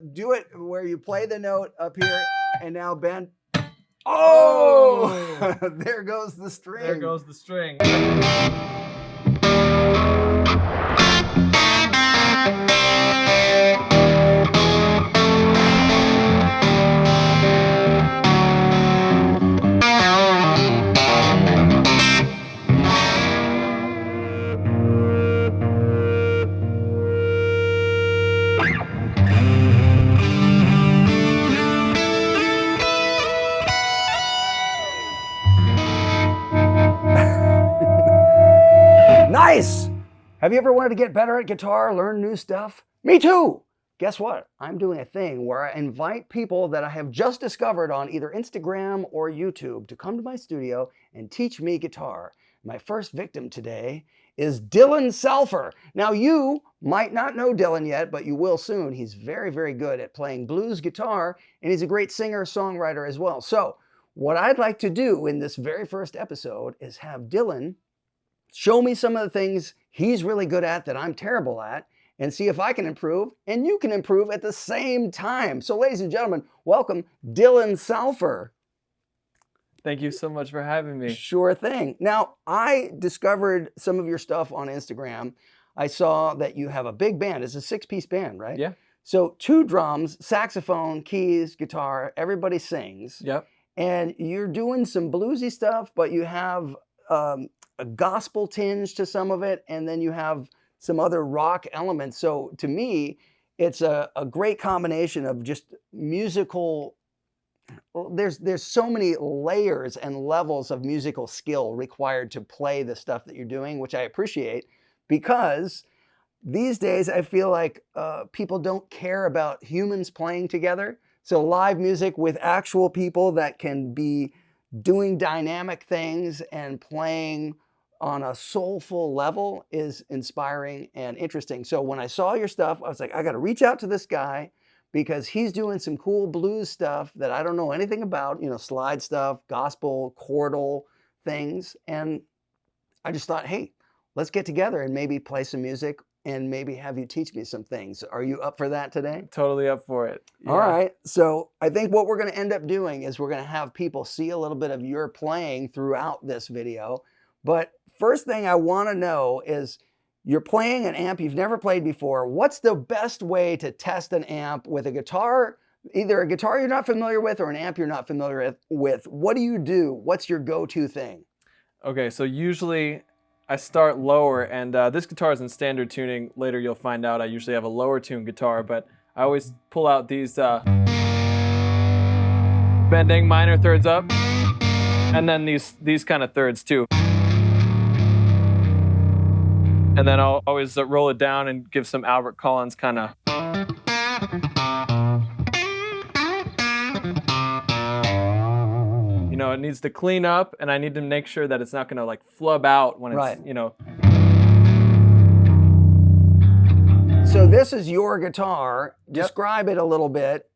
Do it where you play the note up here and now bend. Oh! There goes the string. There goes the string. Nice! Have you ever wanted to get better at guitar, learn new stuff? Me too! Guess what? I'm doing a thing where I invite people that I have just discovered on either Instagram or YouTube to come to my studio and teach me guitar. My first victim today is DYLAN SALFER. Now you might not know Dylan yet, but you will soon. He's very, very good at playing blues guitar, and he's a great singer, songwriter as well. So what I'd like to do in this very first episode is have Dylan show me some of the things he's really good at that I'm terrible at, and see if I can improve and you can improve at the same time. So ladies and gentlemen, welcome DYLAN SALFER. Thank you so much for having me. Sure thing. Now, I discovered some of your stuff on Instagram. I saw that you have a big band. It's a 6-piece band, right? Yeah. So 2 drums, saxophone, keys, guitar, everybody sings. Yep. And you're doing some bluesy stuff, but you have a gospel tinge to some of it, and then you have some other rock elements. So to me, it's a great combination of just musical. There's so many layers and levels of musical skill required to play the stuff that you're doing, which I appreciate, because these days I feel like people don't care about humans playing together. So live music with actual people that can be doing dynamic things and playing on a soulful level is inspiring and interesting. So when I saw your stuff, I was like, I got to reach out to this guy because he's doing some cool blues stuff that I don't know anything about, slide stuff, gospel, chordal things. And I just thought, hey, let's get together and maybe play some music and maybe have you teach me some things. Are you up for that today? Totally up for it. Yeah. All right. So I think what we're going to end up doing is we're going to have people see a little bit of your playing throughout this video. But first thing I want to know is, you're playing an amp you've never played before. What's the best way to test an amp with a guitar, either a guitar you're not familiar with or an amp you're not familiar with? What do you do? What's your go-to thing? Okay, so usually I start lower, and this guitar is in standard tuning. Later you'll find out I usually have a lower tuned guitar, but I always pull out these bending minor thirds up, and then these kind of thirds too. And then I'll always roll it down and give some Albert Collins kind of. It needs to clean up, and I need to make sure that it's not going to like flub out when it's, right. So this is your guitar. Describe it a little bit.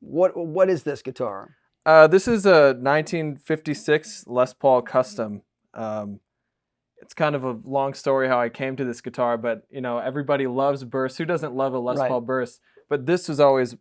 What is this guitar? This is a 1956 Les Paul Custom. It's kind of a long story how I came to this guitar, but everybody loves Burst. Who doesn't love a Les Paul Burst? But this was always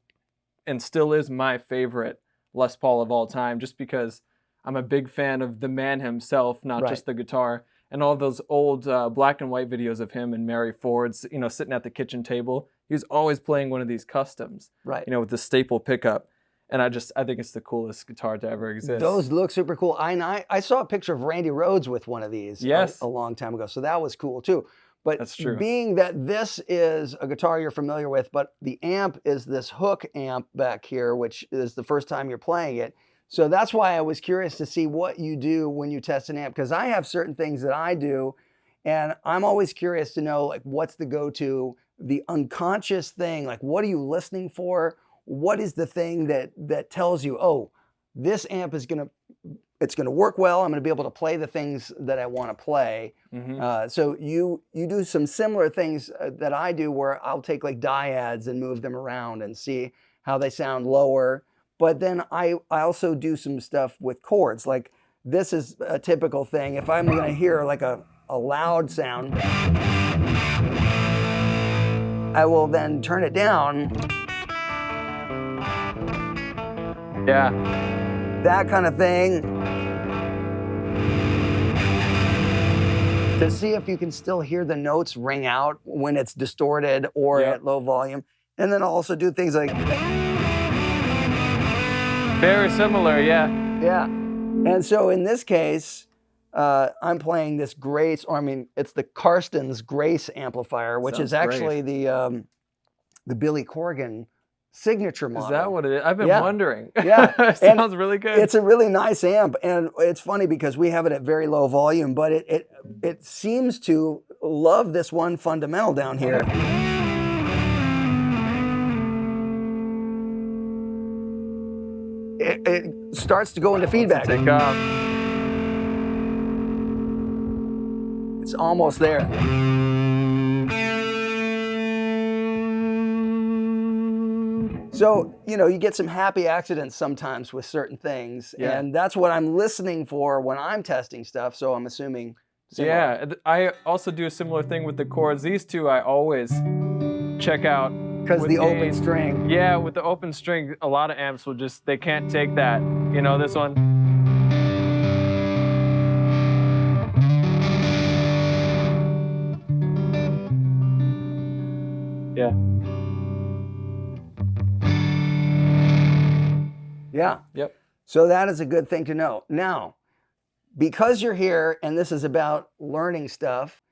and still is my favorite Les Paul of all time, just because I'm a big fan of the man himself, not just the guitar. And all those old black and white videos of him and Mary Ford's, sitting at the kitchen table, he was always playing one of these customs, with the staple pickup. And I think it's the coolest guitar to ever exist. Those look super cool. I saw a picture of Randy Rhoads with one of these a long time ago. So that was cool too. But that's true. Being that this is a guitar you're familiar with, but the amp is this hook amp back here, which is the first time you're playing it. So that's why I was curious to see what you do when you test an amp, because I have certain things that I do, and I'm always curious to know, like, what's the go-to, the unconscious thing, like what are you listening for? What is the thing that tells you, oh, this amp is it's gonna work well. I'm gonna be able to play the things that I want to play. Mm-hmm. So you do some similar things that I do, where I'll take like dyads and move them around and see how they sound lower. But then I also do some stuff with chords. Like this is a typical thing. If I'm gonna hear like a loud sound, I will then turn it down Yeah. That kind of thing. To see if you can still hear the notes ring out when it's distorted or at low volume. And then also do things like... Very similar, yeah. Yeah. And so in this case, I'm playing this Grace, or I mean, it's the Karsten's Grace amplifier, which is actually the Billy Corgan signature model. Is that what it is? I've been wondering. Yeah. It sounds really good. It's a really nice amp, and it's funny because we have it at very low volume, but it seems to love this one fundamental down here. It starts to go into feedback. Take off. It's almost there. So, you know, you get some happy accidents sometimes with certain things, and that's what I'm listening for when I'm testing stuff, so I'm assuming similar. Yeah, I also do a similar thing with the chords. These two I always check out. Because the open string. Yeah, with the open string, a lot of amps will just, they can't take that. You know, this one. Yeah. Yeah. Yep. So that is a good thing to know. Now, because you're here and this is about learning stuff,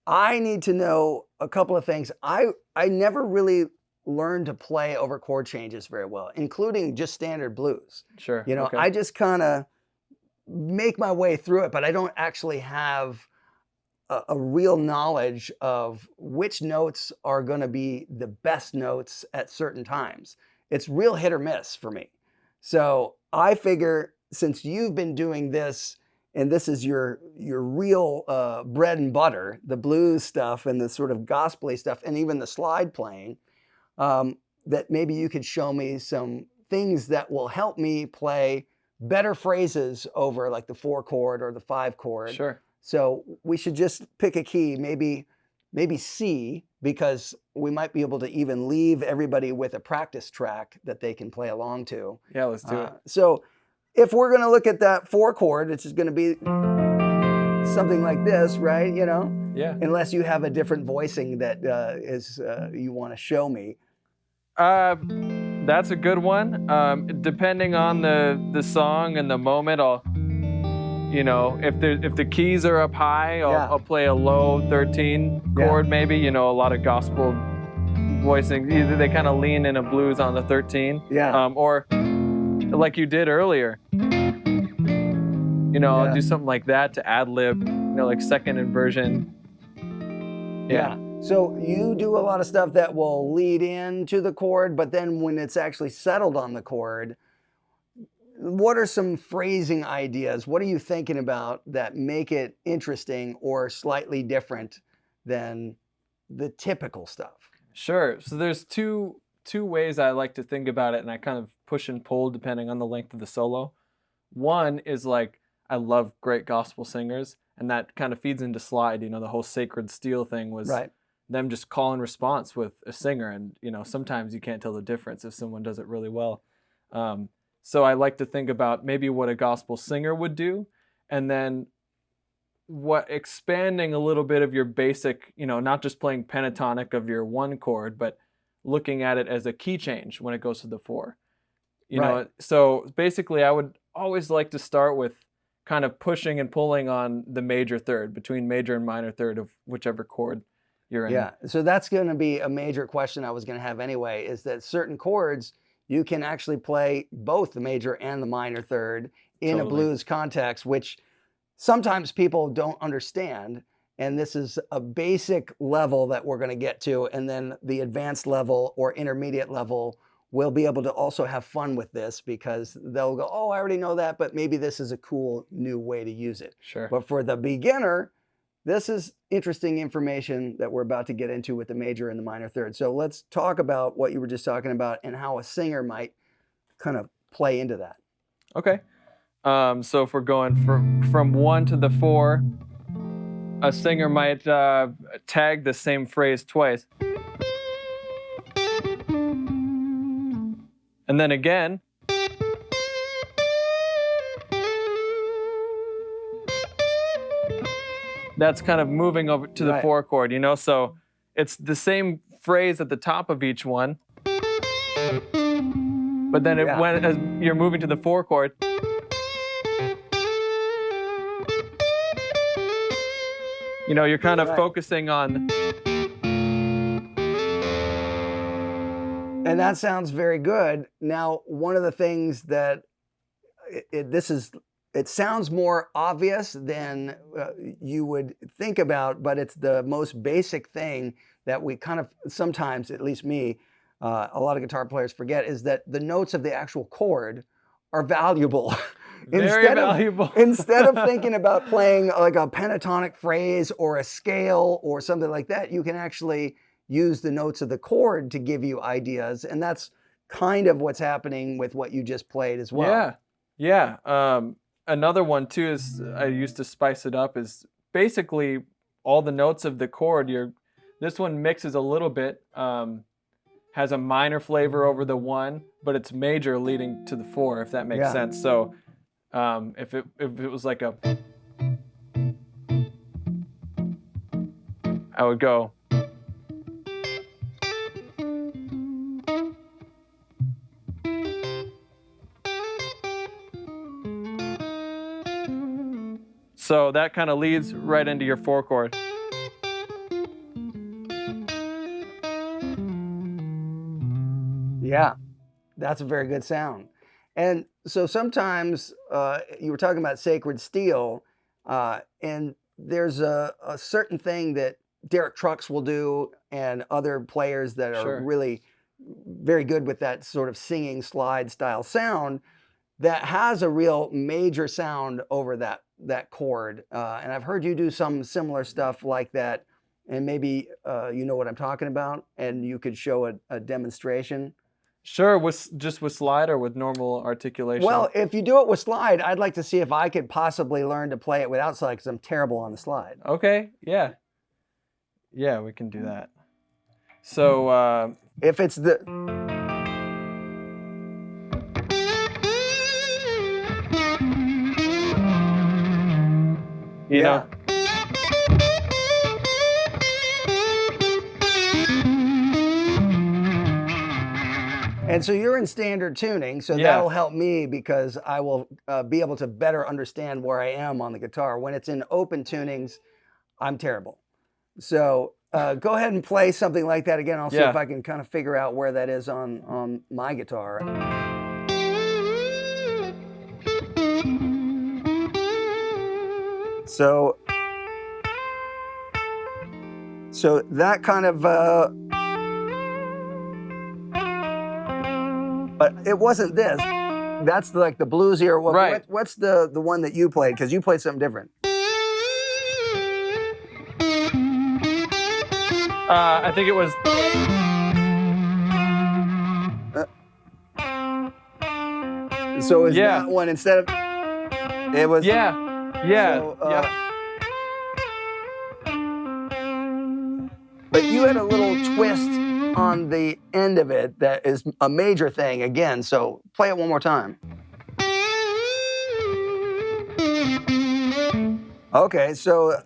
I need to know a couple of things. I never really learned to play over chord changes very well, including just standard blues. Sure. You know, I just kind of make my way through it, but I don't actually have a real knowledge of which notes are going to be the best notes at certain times. It's real hit or miss for me. So I figure since you've been doing this, and this is your real bread and butter, the blues stuff and the sort of gospel-y stuff, and even the slide playing, that maybe you could show me some things that will help me play better phrases over like the 4 chord or the 5 chord. Sure. So we should just pick a key, maybe C, because we might be able to even leave everybody with a practice track that they can play along to. Yeah, let's do it. So if we're going to look at that 4 chord, it's just going to be something like this, right? You know? Yeah. Unless you have a different voicing that you want to show me. That's a good one. Depending on the song and the moment, I'll, you know, if the keys are up high, I'll play a low 13 chord maybe. You know, a lot of gospel voicing, either they kind of lean in a blues on the 13. Yeah. Or like you did earlier. You know, I'll do something like that to ad-lib, you know, like second inversion. Yeah. So you do a lot of stuff that will lead into the chord, but then when it's actually settled on the chord, what are some phrasing ideas? What are you thinking about that make it interesting or slightly different than the typical stuff? Sure. So there's two ways I like to think about it, and I kind of push and pull depending on the length of the solo. One is like, I love great gospel singers, and that kind of feeds into slide. You know, the whole Sacred Steel thing was them just call and response with a singer, and you know, sometimes you can't tell the difference if someone does it really well. So I like to think about maybe what a gospel singer would do, and then what expanding a little bit of your basic, you know, not just playing pentatonic of your 1 chord, but looking at it as a key change when it goes to the 4. You know, so basically I would always like to start with kind of pushing and pulling on the major third, between major and minor third of whichever chord you're in. Yeah, so that's going to be a major question I was going to have anyway, is that certain chords, you can actually play both the major and the minor third in a blues context, which sometimes people don't understand. And this is a basic level that we're going to get to. And then the advanced level or intermediate level will be able to also have fun with this, because they'll go, oh, I already know that, but maybe this is a cool new way to use it. Sure. But for the beginner, this is interesting information that we're about to get into with the major and the minor third. So let's talk about what you were just talking about and how a singer might kind of play into that. Okay. So if we're going from 1 to the 4, a singer might tag the same phrase twice. And then again. That's kind of moving over to the 4 chord, you know? So it's the same phrase at the top of each one. But then as you're moving to the 4 chord, you know, you're kind of focusing on. And that sounds very good. Now, one of the things that it sounds more obvious than you would think about, but it's the most basic thing that we kind of sometimes, at least me, a lot of guitar players forget, is that the notes of the actual chord are valuable. Very valuable. Instead of thinking about playing like a pentatonic phrase or a scale or something like that, you can actually use the notes of the chord to give you ideas. And that's kind of what's happening with what you just played as well. Yeah. Another one too is, I used to spice it up, is basically all the notes of the chord. This one mixes a little bit, has a minor flavor over the 1, but it's major leading to the 4, if that makes sense. So if it was like I would go. So that kind of leads right into your 4 chord. Yeah, that's a very good sound. And so sometimes you were talking about Sacred Steel, and there's a certain thing that Derek Trucks will do and other players that are really very good with that sort of singing slide style sound that has a real major sound over that chord. And I've heard you do some similar stuff like that, and maybe you know what I'm talking about, and you could show a demonstration. Sure, just with slide or with normal articulation? Well, if you do it with slide, I'd like to see if I could possibly learn to play it without slide, because I'm terrible on the slide. Okay, yeah. Yeah, we can do that. So if it's the... You know. And so you're in standard tuning, so that'll help me because I will be able to better understand where I am on the guitar. When it's in open tunings, I'm terrible. So go ahead and play something like that again. I'll see if I can kind of figure out where that is on my guitar. So that kind of, but it wasn't this. That's like the bluesier. What's the one that you played? Because you played something different. I think it was. So is that one instead of? It was. Yeah. So, but you had a little twist on the end of it that is a major thing again. So play it one more time. Okay, so.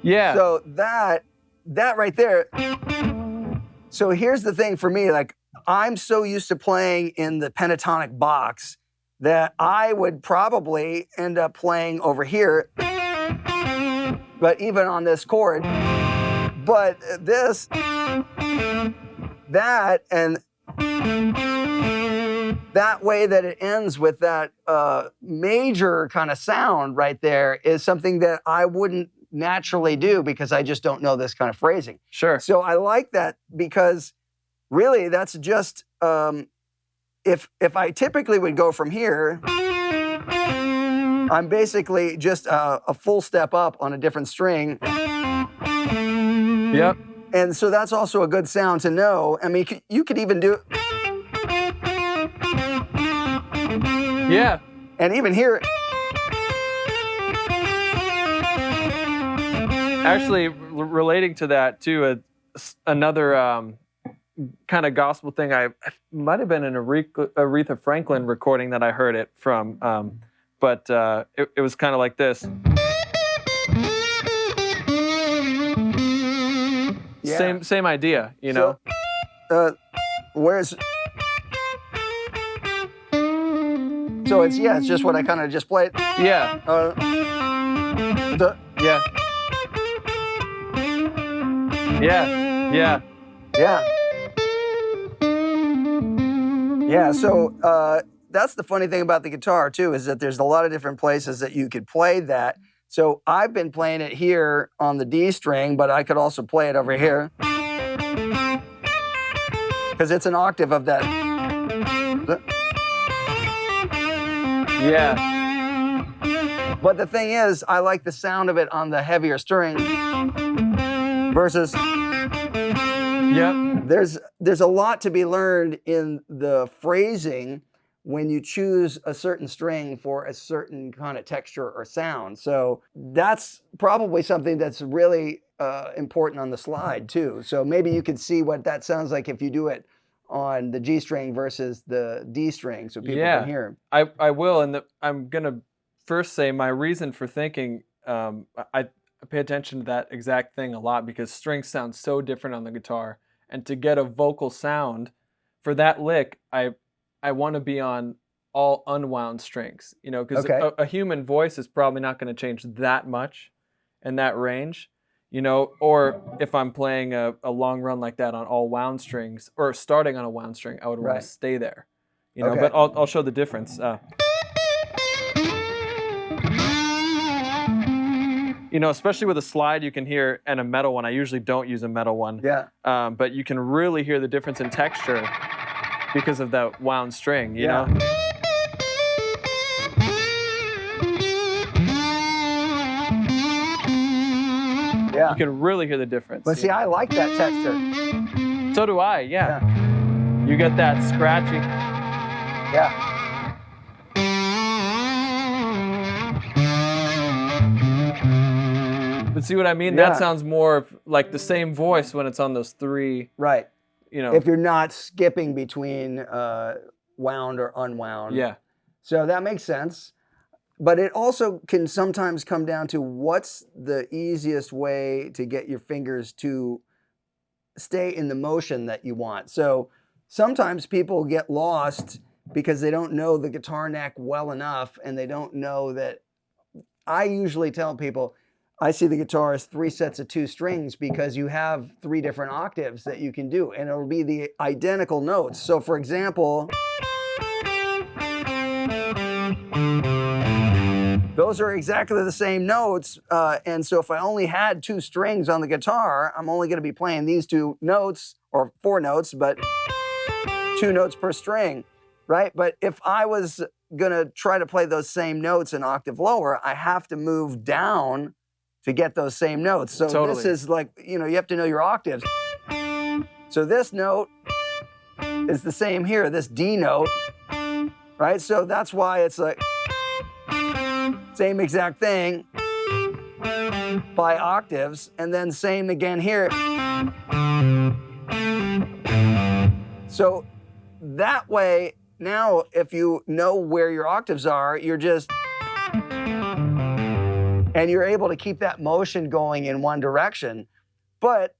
Yeah. So that right there. So here's the thing for me, like I'm so used to playing in the pentatonic box that I would probably end up playing over here, but even on this chord. But this, that, and that way that it ends with that major kind of sound right there is something that I wouldn't naturally do because I just don't know this kind of phrasing. Sure. So I like that because really that's just, if I typically would go from here, I'm basically just a full step up on a different string. Yep. And so that's also a good sound to know. I mean, you could even do. Yeah. And even here. Actually, relating to that too, another kind of gospel thing. I might have been an Aretha Franklin recording that I heard it from, but it was kind of like this. Yeah. Same idea, you know. Where's so it's just what I kind of just played. Yeah. Yeah. So that's the funny thing about the guitar too, is that there's a lot of different places that you could play that. So I've been playing it here on the D string, but I could also play it over here because it's an octave of that. Yeah. But the thing is, I like the sound of it on the heavier string versus. Yep. There's a lot to be learned in the phrasing when you choose a certain string for a certain kind of texture or sound. So that's probably something that's really important on the slide too. So maybe you can see what that sounds like if you do it on the G string versus the D string, so people can hear. I will, and I'm gonna first say my reason for thinking. I pay attention to that exact thing a lot because strings sound so different on the guitar, and to get a vocal sound for that lick, I want to be on all unwound strings, you know, because a human voice is probably not going to change that much in that range, you know, or if I'm playing a long run like that on all wound strings or starting on a wound string, I would want to stay there, you know, but I'll show the difference. You know, especially with a slide, you can hear, and a metal one. I usually don't use a metal one. Yeah. But you can really hear the difference in texture because of that wound string, you know? Yeah. You can really hear the difference. But see, I like that texture. So do I, yeah. You get that scratchy. Yeah. But see what I mean? That sounds more like the same voice when it's on those three. Right. You know. If you're not skipping between wound or unwound. Yeah. So that makes sense. But it also can sometimes come down to what's the easiest way to get your fingers to stay in the motion that you want. So sometimes people get lost because they don't know the guitar neck well enough, and they don't know that. I usually tell people, I see the guitar as 3 sets of 2 strings because you have 3 different octaves that you can do, and it'll be the identical notes. So for example, those are exactly the same notes, and so if I only had 2 strings on the guitar, I'm only going to be playing these 2 notes, or 4 notes, but 2 notes per string, right? But if I was going to try to play those same notes an octave lower, I have to move down to get those same notes. So this is like, you know, you have to know your octaves. So this note is the same here, this D note, right? So that's why it's like same exact thing by octaves, and then same again here. So that way, now if you know where your octaves are, you're just, and you're able to keep that motion going in one direction. But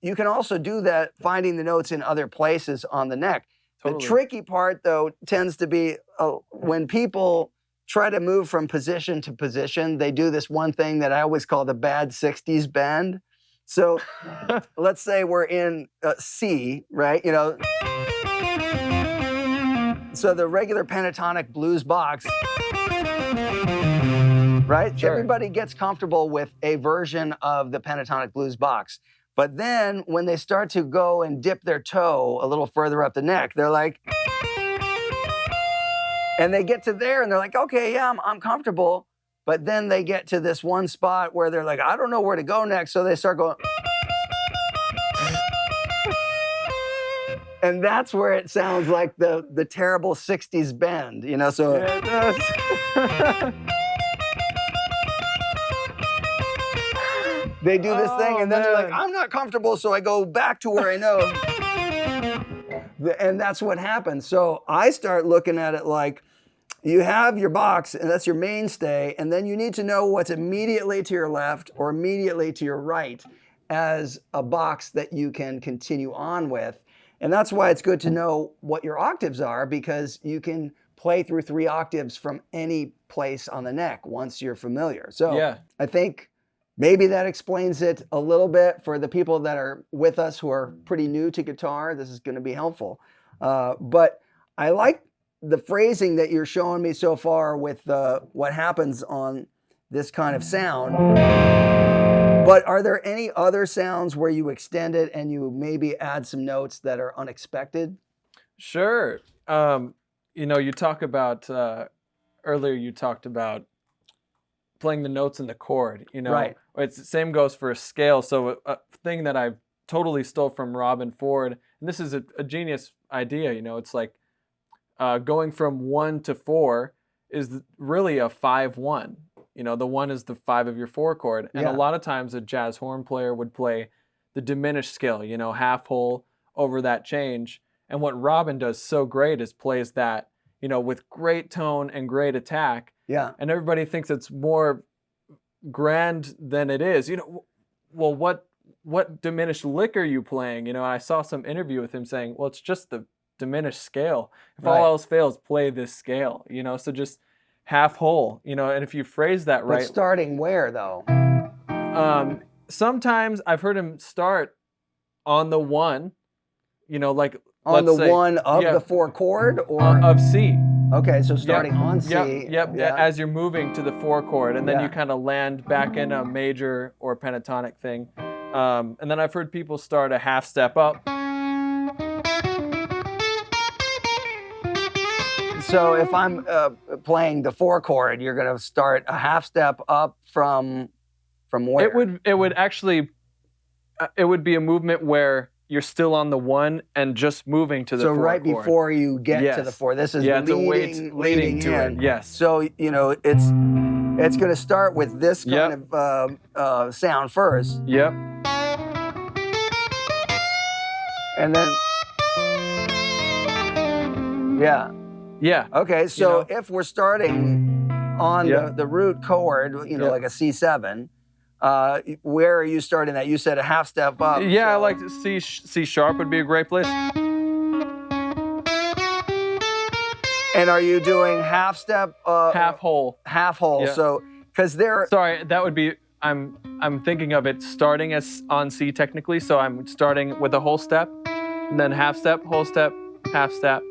you can also do that finding the notes in other places on the neck. Totally. The tricky part, though, tends to be when people try to move from position to position, they do this one thing that I always call the bad 60s bend. So let's say we're in C, right? You know, so the regular pentatonic blues box, right? Sure. Everybody gets comfortable with a version of the pentatonic blues box. But then when they start to go and dip their toe a little further up the neck, they're like, and they get to there and they're like, okay, yeah, I'm comfortable. But then they get to this one spot where they're like, I don't know where to go next. So they start going. And that's where it sounds like the terrible 60s bend, you know? So yeah, it does. They do this thing, and then they're like, I'm not comfortable, so I go back to where I know. And that's what happens. So I start looking at it like you have your box, and that's your mainstay, and then you need to know what's immediately to your left or immediately to your right as a box that you can continue on with. And that's why it's good to know what your octaves are, because you can play through 3 octaves from any place on the neck once you're familiar. So Yeah. I think maybe that explains it a little bit for the people that are with us who are pretty new to guitar. This is going to be helpful. But I like the phrasing that you're showing me so far with what happens on this kind of sound. But are there any other sounds where you extend it and you maybe add some notes that are unexpected? Sure. You talk about earlier. You talked about playing the notes in the chord. Right. It's the same goes for a scale. So a thing that I totally stole from Robin Ford, and this is a genius idea. It's like going from 1 to 4 is really a 5-1. The 1 is the 5 of your 4 chord. And a lot of times a jazz horn player would play the diminished scale, half whole over that change. And what Robin does so great is plays that, with great tone and great attack. Yeah. And everybody thinks it's more grand than it is. Well, what diminished lick are you playing? I saw some interview with him saying, well, it's just the diminished scale. If all else fails, play this scale, so just half whole, and if you phrase that right. But starting where though? Sometimes I've heard him start on the 1, like on let's the say, 1 of the 4 chord or of C. Okay, so starting on C. Yep. As you're moving to the 4 chord, and then you kind of land back in a major or pentatonic thing. And then I've heard people start a half step up. So if I'm playing the 4 chord, you're going to start a half step up from where? It would actually it would be a movement where you're still on the 1 and just moving to the 4 So right chord. before you get to the 4. This is leading to in. it. Yes. So it's going to start with this kind of sound first. Yep. And then Yeah. Okay, so if we're starting on the root chord, like a C7, where are you starting that? You said a half step up. Yeah, so. I like C sharp would be a great place. And are you doing half step? Half whole. Half whole. Yeah. So because Sorry, that would be. I'm thinking of it starting as on C technically. So I'm starting with a whole step, and then half step, whole step, half step.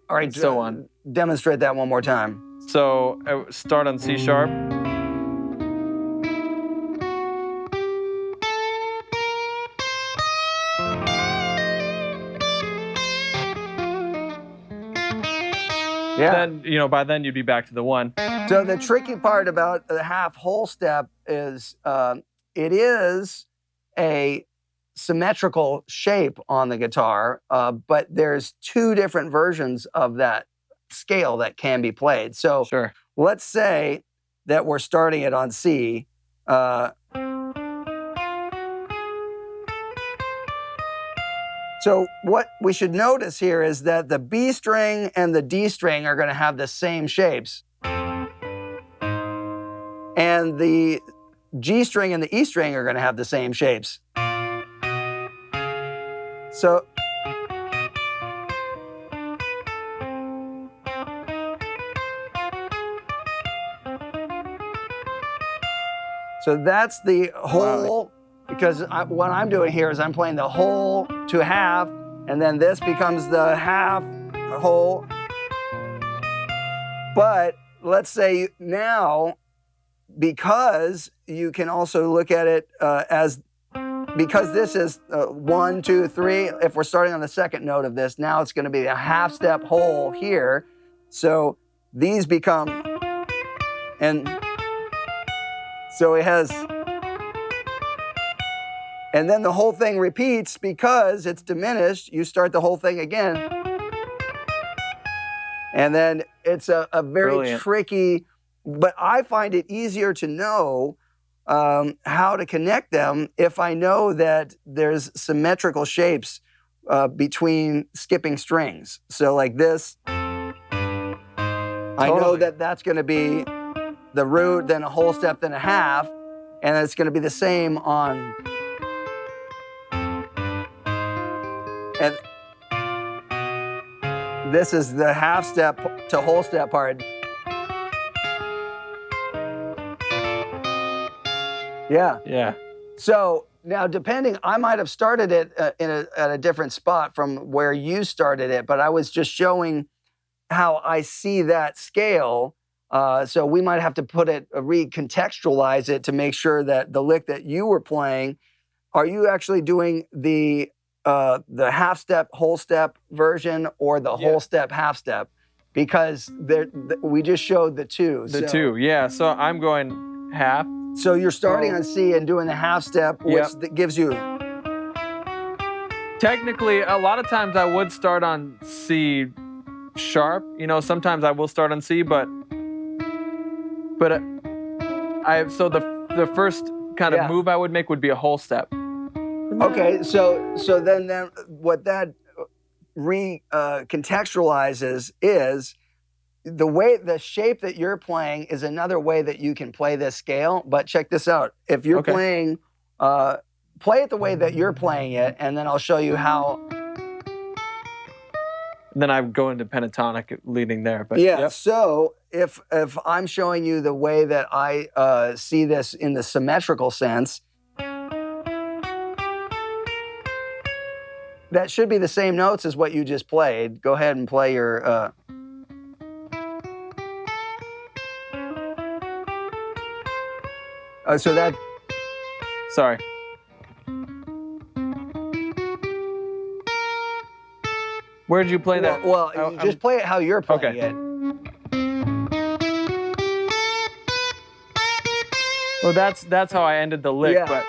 All right, so on. Demonstrate that one more time. So start on C sharp. Yeah. Then, by then you'd be back to the 1. So the tricky part about the half whole step is it is a symmetrical shape on the guitar, but there's 2 different versions of that scale that can be played. So sure. Let's say that we're starting it on C. So what we should notice here is that the B string and the D string are going to have the same shapes. And the G string and the E string are going to have the same shapes. So that's the whole, because what I'm doing here is I'm playing the whole to half, and then this becomes the half whole. But let's say now, because you can also look at it because this is 1, 2, 3, if we're starting on the second note of this, now it's going to be a half step whole here. So these become, and so it has, and then the whole thing repeats because it's diminished. You start the whole thing again. And then it's a very tricky, but I find it easier to know how to connect them if I know that there's symmetrical shapes between skipping strings. So like this, I know that that's going to be the root, then a whole step, then a half, and it's going to be the same on. And this is the half step to whole step part. Yeah. Yeah. So now, depending, I might have started it at a different spot from where you started it, but I was just showing how I see that scale. So we might have to recontextualize it to make sure that the lick that you were playing, are you actually doing the half step, whole step version or the whole step, half step? Because we just showed the two. The two, yeah. So I'm going half. So you're starting on C and doing the half step, which gives you. Technically, a lot of times I would start on C sharp. You know, sometimes I will start on C, but so the first kind of move I would make would be a whole step. Okay, so then what that contextualizes is the shape that you're playing is another way that you can play this scale. But check this out. If you're playing, play it the way that you're playing it, and then I'll show you how. Then I go into pentatonic leading there. But so if I'm showing you the way that I see this in the symmetrical sense, that should be the same notes as what you just played. Go ahead and play your. So that. Sorry. Where did you play that? Well, just play it how you're playing it. Well, that's how I ended the lick. But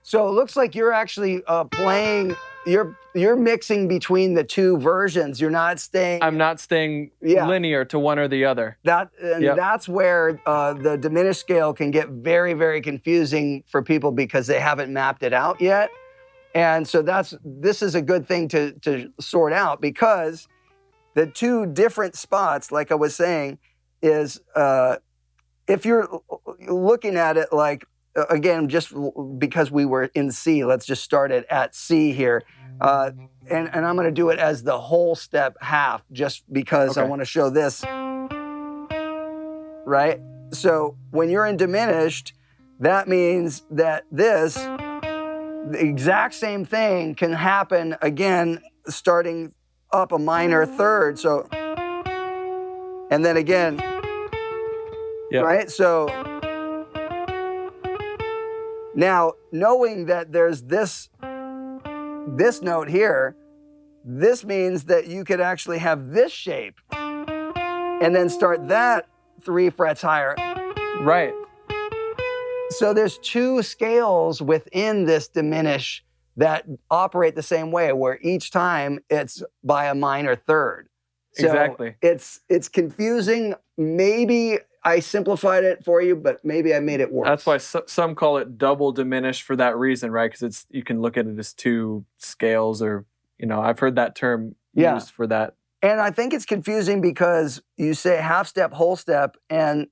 so it looks like you're actually playing. You're mixing between the two versions. You're not staying. I'm not staying linear to one or the other. That's where the diminished scale can get very, very confusing for people because they haven't mapped it out yet. And so this is a good thing to sort out, because the two different spots, like I was saying, is if you're looking at it like, again, just because we were in C, let's just start it at C here. And I'm going to do it as the whole step half, just because I want to show this. Right? So when you're in diminished, that means that the exact same thing can happen again, starting up a minor third. So, and then again, right? So now, knowing that there's this note here, this means that you could actually have this shape and then start that 3 frets higher. Right. So there's two scales within this diminish that operate the same way, where each time it's by a minor third. So exactly. It's confusing. Maybe I simplified it for you, but maybe I made it worse. That's why some call it double diminished for that reason, right? Because you can look at it as two scales, or I've heard that term used for that. And I think it's confusing because you say half step, whole step, and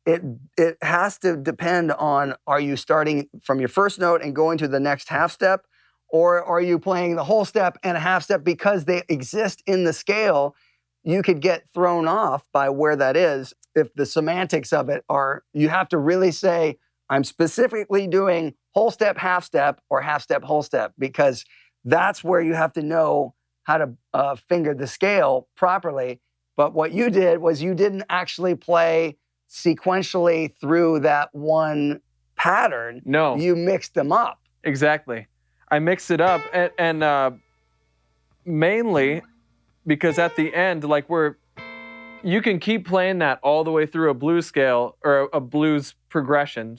it has to depend on, are you starting from your first note and going to the next half step, or are you playing the whole step and a half step? Because they exist in the scale, you could get thrown off by where that is. If the semantics of it are, you have to really say, I'm specifically doing whole step, or half step, whole step, because that's where you have to know how to finger the scale properly. But what you did was you didn't actually play sequentially through that one pattern. No. You mixed them up. Exactly. I mixed it up, and mainly because at the end, you can keep playing that all the way through a blues scale, or a blues progression,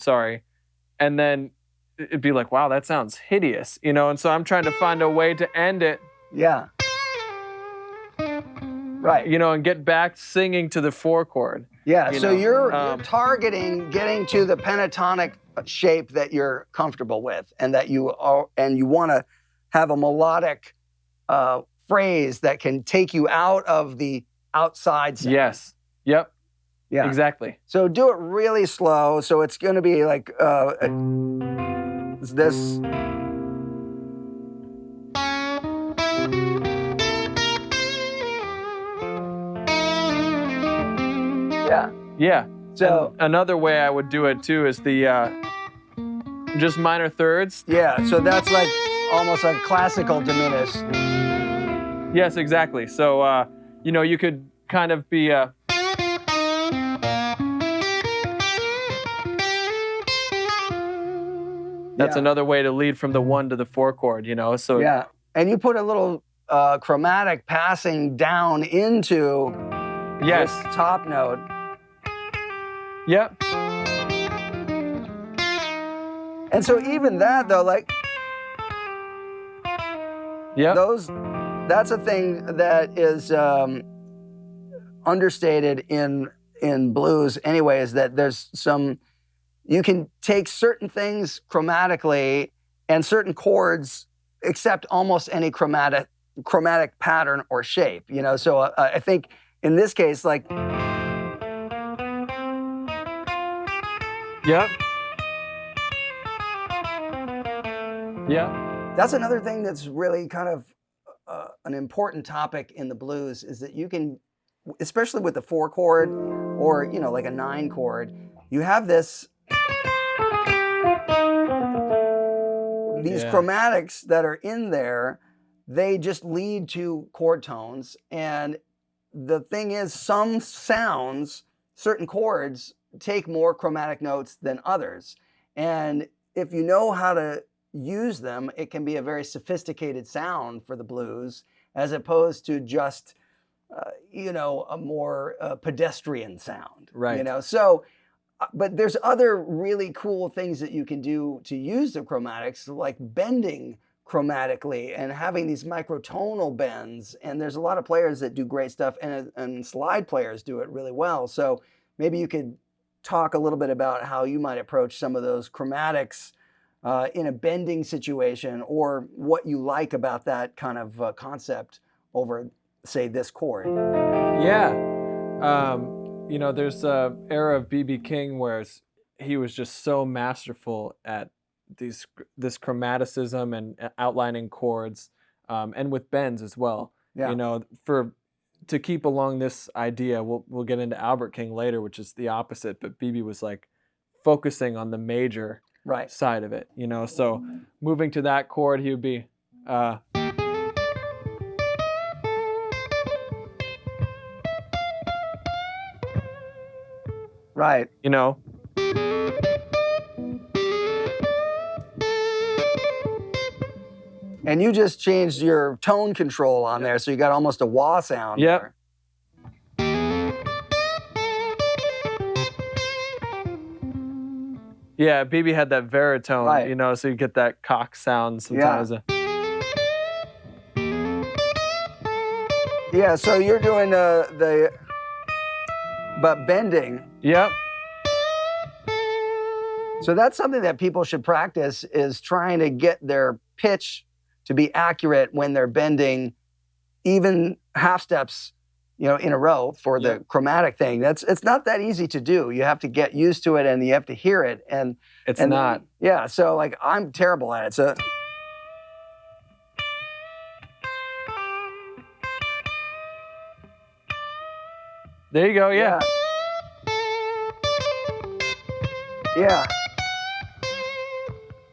and then it'd be like, wow, that sounds hideous, and so I'm trying to find a way to end it. Yeah. Right. And get back singing to the 4 chord. Yeah, so you're targeting getting to the pentatonic shape that you're comfortable with, and that you want to have a melodic phrase that can take you out of the outside sound. Yes. Yep. Yeah. Exactly. So do it really slow. So it's going to be like this. Yeah. Yeah. So and another way I would do it too is the just minor thirds. Yeah. So that's like almost like classical diminished. Yes, exactly. So you know, you could kind of be that's another way to lead from the 1 to the 4 chord, you know. So yeah, and you put a little chromatic passing down into yes, this top note. Yep. And so even that though, like, yeah, that's a thing that is understated in blues anyway, is that there's some, you can take certain things chromatically and certain chords accept almost any chromatic pattern or shape, you know. So I think in this case, like, yep, yeah. That's another thing that's really kind of an important topic in the blues, is that you can, especially with the 4 chord or, you know, like a 9 chord, you have these chromatics that are in there, they just lead to chord tones. And the thing is, some sounds, certain chords, take more chromatic notes than others. And if you know how to use them, it can be a very sophisticated sound for the blues, as opposed to just, you know, a more pedestrian sound. Right. You know, so, but there's other really cool things that you can do to use the chromatics, like bending chromatically and having these microtonal bends. And there's a lot of players that do great stuff, and slide players do it really well. So maybe you could talk a little bit about how you might approach some of those chromatics in a bending situation, or what you like about that kind of concept over, say, this chord. Yeah. You know, there's a era of B.B. King where he was just so masterful at this chromaticism and outlining chords, and with bends as well. Yeah. You know, to keep along this idea, we'll get into Albert King later, which is the opposite. But B.B. was like focusing on the major side of it. You know, so moving to that chord, he would be. Right. You know. And you just changed your tone control on there, so you got almost a wah sound. Yep. Yeah, BB had that baritone, you know, so you get that cock sound sometimes. Yeah, so you're doing but bending. Yep. So that's something that people should practice, is trying to get their pitch to be accurate when they're bending even half steps, you know, in a row for the chromatic thing. It's not that easy to do. You have to get used to it, and you have to hear it. And it's not. Yeah, so like I'm terrible at it. So there you go, yeah. Yeah.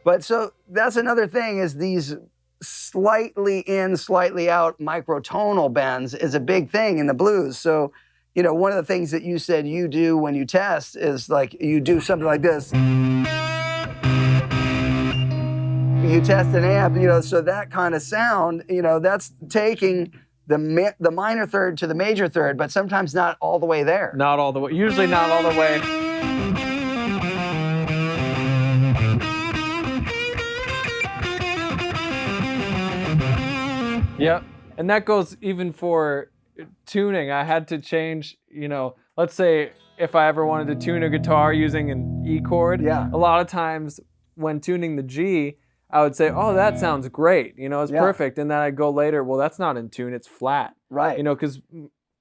But so that's another thing, is these slightly in, slightly out microtonal bends is a big thing in the blues. So, you know, one of the things that you said you do when you test is like you do something like this. You test an amp, you know, so that kind of sound, you know, that's taking the minor third to the major third, but sometimes not all the way there. Not all the way, usually not all the way. Yep, and that goes even for tuning. I had to change, you know, let's say if I ever wanted to tune a guitar using an E chord, a lot of times when tuning the G, I would say, oh, that sounds great. It's perfect. And then I'd go later, well, that's not in tune. It's flat. Right. Because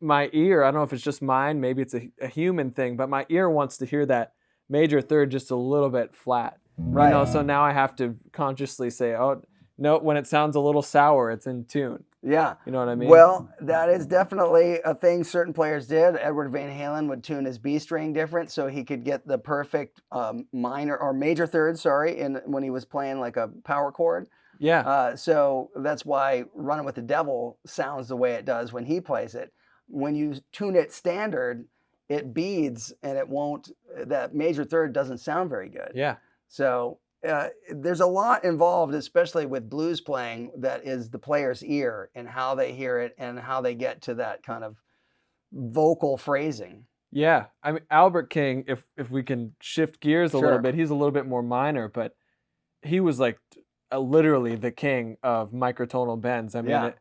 my ear, I don't know if it's just mine, maybe it's a human thing, but my ear wants to hear that major third just a little bit flat. Right. So now I have to consciously say, oh, no, when it sounds a little sour, it's in tune. Yeah. You know what I mean? Well, that is definitely a thing certain players did. Edward Van Halen would tune his B string different so he could get the perfect minor or major third, when he was playing like a power chord. Yeah. So that's why Running with the Devil sounds the way it does when he plays it. When you tune it standard, it beads and that major third doesn't sound very good. Yeah. So there's a lot involved, especially with blues playing, that is the player's ear and how they hear it and how they get to that kind of vocal phrasing. Yeah. I mean, Albert King, if we can shift gears a little bit, he's a little bit more minor, but he was like literally the king of microtonal bends. I mean,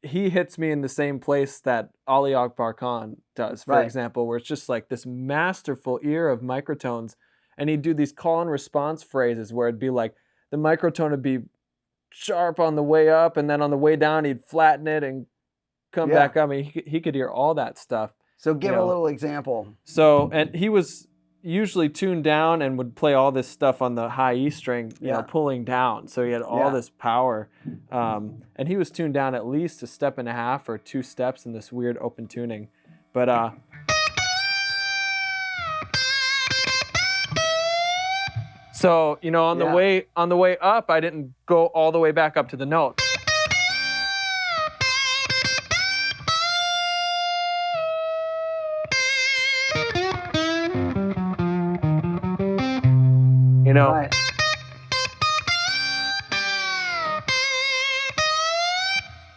he hits me in the same place that Ali Akbar Khan does, for example, where it's just like this masterful ear of microtones. And he'd do these call and response phrases where it'd be like the microtone would be sharp on the way up, and then on the way down, he'd flatten it and come back up. I mean, he could hear all that stuff. So give a little example. So, and he was usually tuned down and would play all this stuff on the high E string, pulling down. So he had all this power. And he was tuned down at least a step and a half or 2 steps in this weird open tuning. But, so, on the way up, I didn't go all the way back up to the note. Right.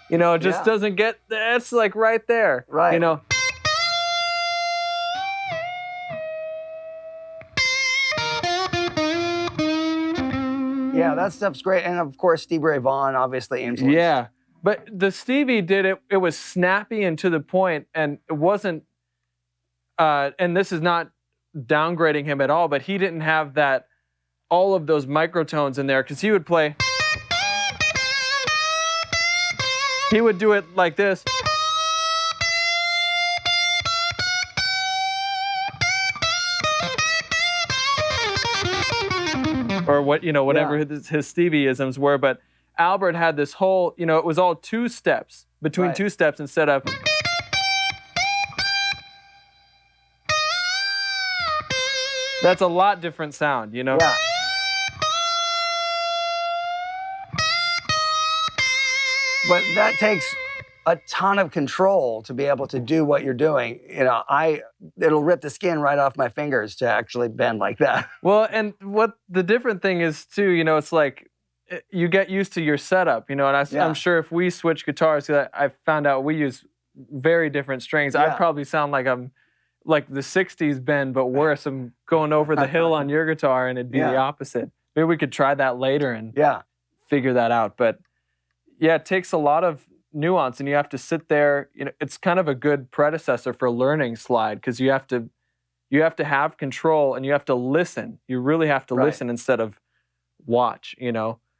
It just doesn't get, it's like right there. Right. Yeah, that stuff's great. And of course, Stevie Ray Vaughan obviously influenced. Yeah, but the Stevie did it, it was snappy and to the point, and it wasn't, and this is not downgrading him at all, but he didn't have all of those microtones in there, because he would play, he would do it like this. Or whatever his Stevie-isms were, but Albert had this whole, it was all 2 steps, between 2 steps instead of. That's a lot different sound, Yeah. But that takes a ton of control to be able to do what you're doing. It'll rip the skin right off my fingers to actually bend like that. Well, and what the different thing is too, it's like you get used to your setup, and I'm sure if we switch guitars, I found out we use very different strings. Yeah. I'd probably sound like I'm like the 60s bend, but worse. I'm going over the hill on your guitar, and it'd be the opposite. Maybe we could try that later and figure that out. But yeah, it takes a lot of nuance, and you have to sit there. It's kind of a good predecessor for learning slide, because you have to have control, and you have to listen. You really have to listen instead of watch.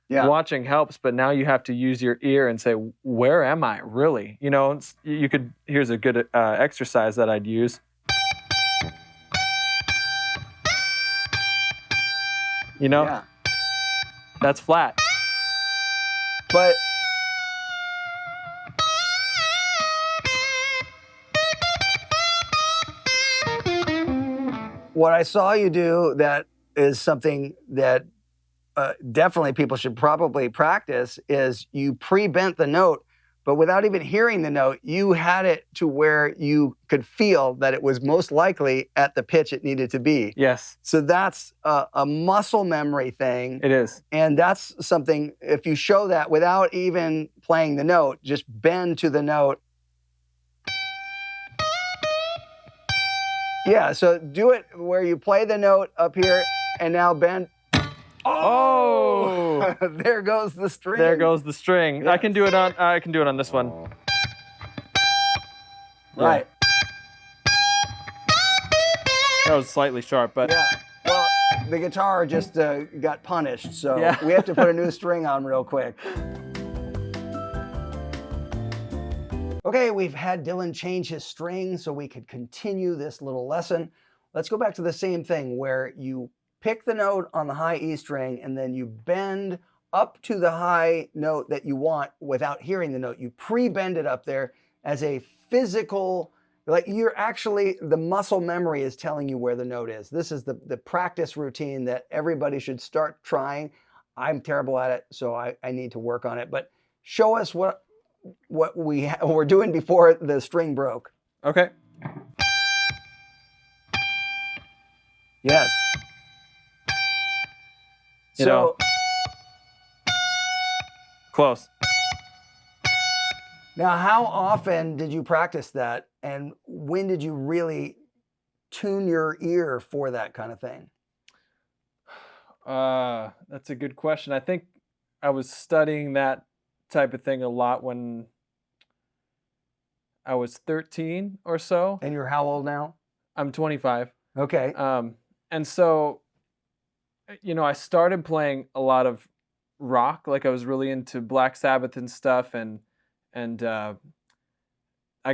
Watching helps, but now you have to use your ear and say, where am I really? Here's a good exercise that I'd use. That's flat. But what I saw you do that is something that definitely people should probably practice is you pre-bent the note, but without even hearing the note, you had it to where you could feel that it was most likely at the pitch it needed to be. Yes. So that's a muscle memory thing. It is. And that's something, if you show that without even playing the note, just bend to the note. Yeah, so do it where you play the note up here and now bend. Oh! There goes the string. There goes the string. Yes. I can do it on this one. Right. That was slightly sharp, but yeah. Well, the guitar just got punished, so Yeah. we have to put a new string on real quick. Okay, we've had Dylan change his string so we could continue this little lesson. Let's go back to the same thing where you pick the note on the high E string and then you bend up to the high note that you want without hearing the note. You pre-bend it up there as a physical, like you're actually, the muscle memory is telling you where the note is. This is the practice routine that everybody should start trying. I'm terrible at it, so I need to work on it. But show us what we're doing before the string broke. Okay. Yes. You know, close. Now, how often did you practice that, and when did you really tune your ear for that kind of thing? That's a good question. I think I was studying that type of thing a lot when I was 13 or so. And you're how old now? I'm 25. Okay. And so, you know, I started playing a lot of rock. Like I was really into Black Sabbath and stuff, and I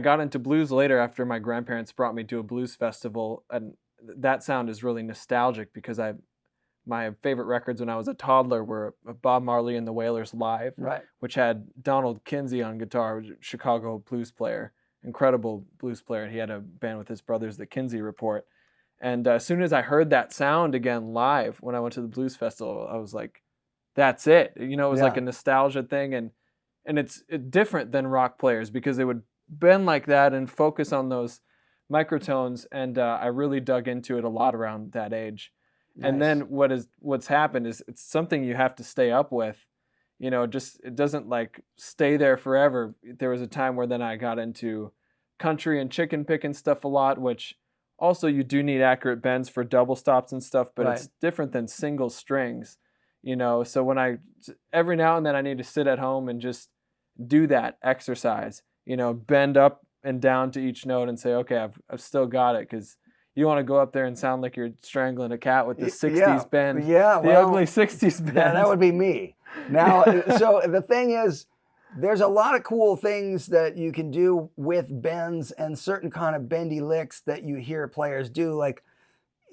got into blues later after my grandparents brought me to a blues festival, and that sound is really nostalgic because my favorite records when I was a toddler were Bob Marley and the Wailers Live, Right. which had Donald Kinsey on guitar, a Chicago blues player, incredible blues player. He had a band with his brothers, the Kinsey Report. And as soon as I heard that sound again live when I went to the blues festival, I was like, that's it. You know, it was like a nostalgia thing. And it's different than rock players because they would bend like that and focus on those microtones. And I really dug into it a lot around that age. Nice. And then what's happened is it's something you have to stay up with. You know, just it doesn't like stay there forever. There was a time where then I got into country and chicken picking stuff a lot, which also you do need accurate bends for double stops and stuff, but it's different than single strings, you know. So when every now and then I need to sit at home and just do that exercise, you know, bend up and down to each note and say, okay, I've still got it, because you want to go up there and sound like you're strangling a cat with the 60s bend. Yeah, the ugly 60s bend. Yeah, that would be me. Now, so the thing is, there's a lot of cool things that you can do with bends and certain kind of bendy licks that you hear players do. Like,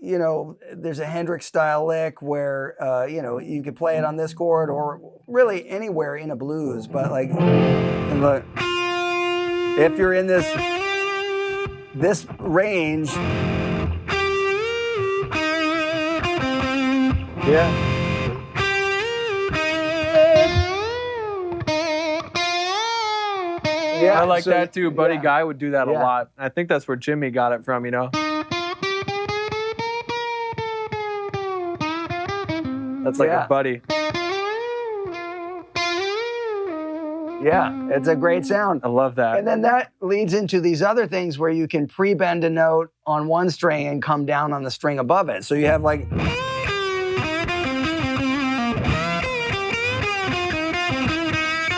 you know, there's a Hendrix style lick where, you know, you could play it on this chord or really anywhere in a blues. But like, and look, if you're in this range, yeah. Yeah, I like that too. Buddy Guy would do that a lot. I think that's where Jimmy got it from, you know? That's like a buddy. Yeah, it's a great sound. I love that. And then that leads into these other things where you can pre-bend a note on one string and come down on the string above it. So you have like...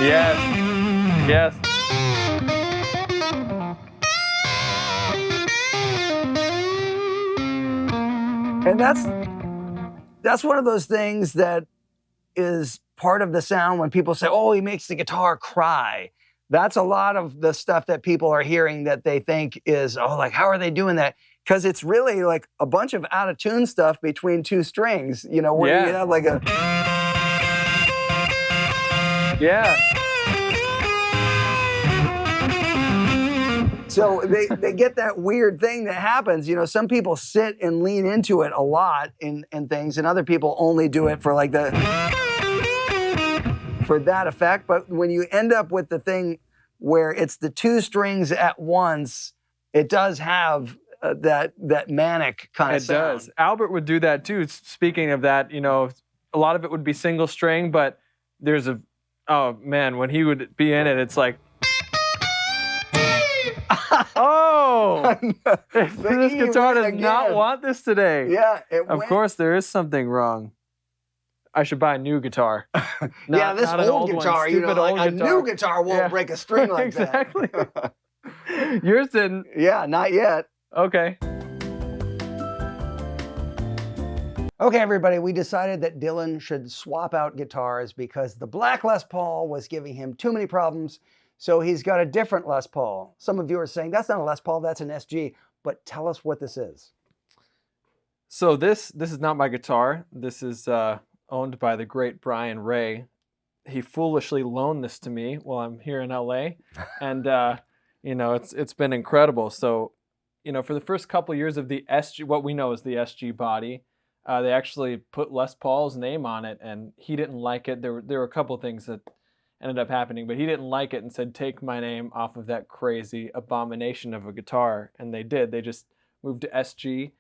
Yes. Yes. And that's one of those things that is part of the sound when people say, oh, he makes the guitar cry. That's a lot of the stuff that people are hearing that they think is, oh, like, how are they doing that? Because it's really like a bunch of out of tune stuff between two strings, you know, where you have like a... Yeah. So they get that weird thing that happens. You know, some people sit and lean into it a lot in things, and other people only do it for like for that effect. But when you end up with the thing where it's the two strings at once, it does have that manic kind of sound. It does. Albert would do that too. Speaking of that, you know, a lot of it would be single string, but there's oh man, when he would be in it, it's like, oh, this guitar does not want this today. Yeah, of course there is something wrong. I should buy a new guitar. Yeah, this old guitar, you know, like a new guitar won't break a string like exactly. That. Yours didn't. Yeah, not yet. Okay. Okay, everybody, we decided that Dylan should swap out guitars because the black Les Paul was giving him too many problems. So he's got a different Les Paul. Some of you are saying, that's not a Les Paul, that's an SG. But tell us what this is. So this is not my guitar. This is owned by the great Brian Ray. He foolishly loaned this to me while I'm here in LA. And, you know, it's been incredible. So, you know, for the first couple of years of the SG, what we know is the SG body, they actually put Les Paul's name on it, and he didn't like it. There were a couple of things that ended up happening, but he didn't like it and said, take my name off of that crazy abomination of a guitar. And they did. They just moved to SG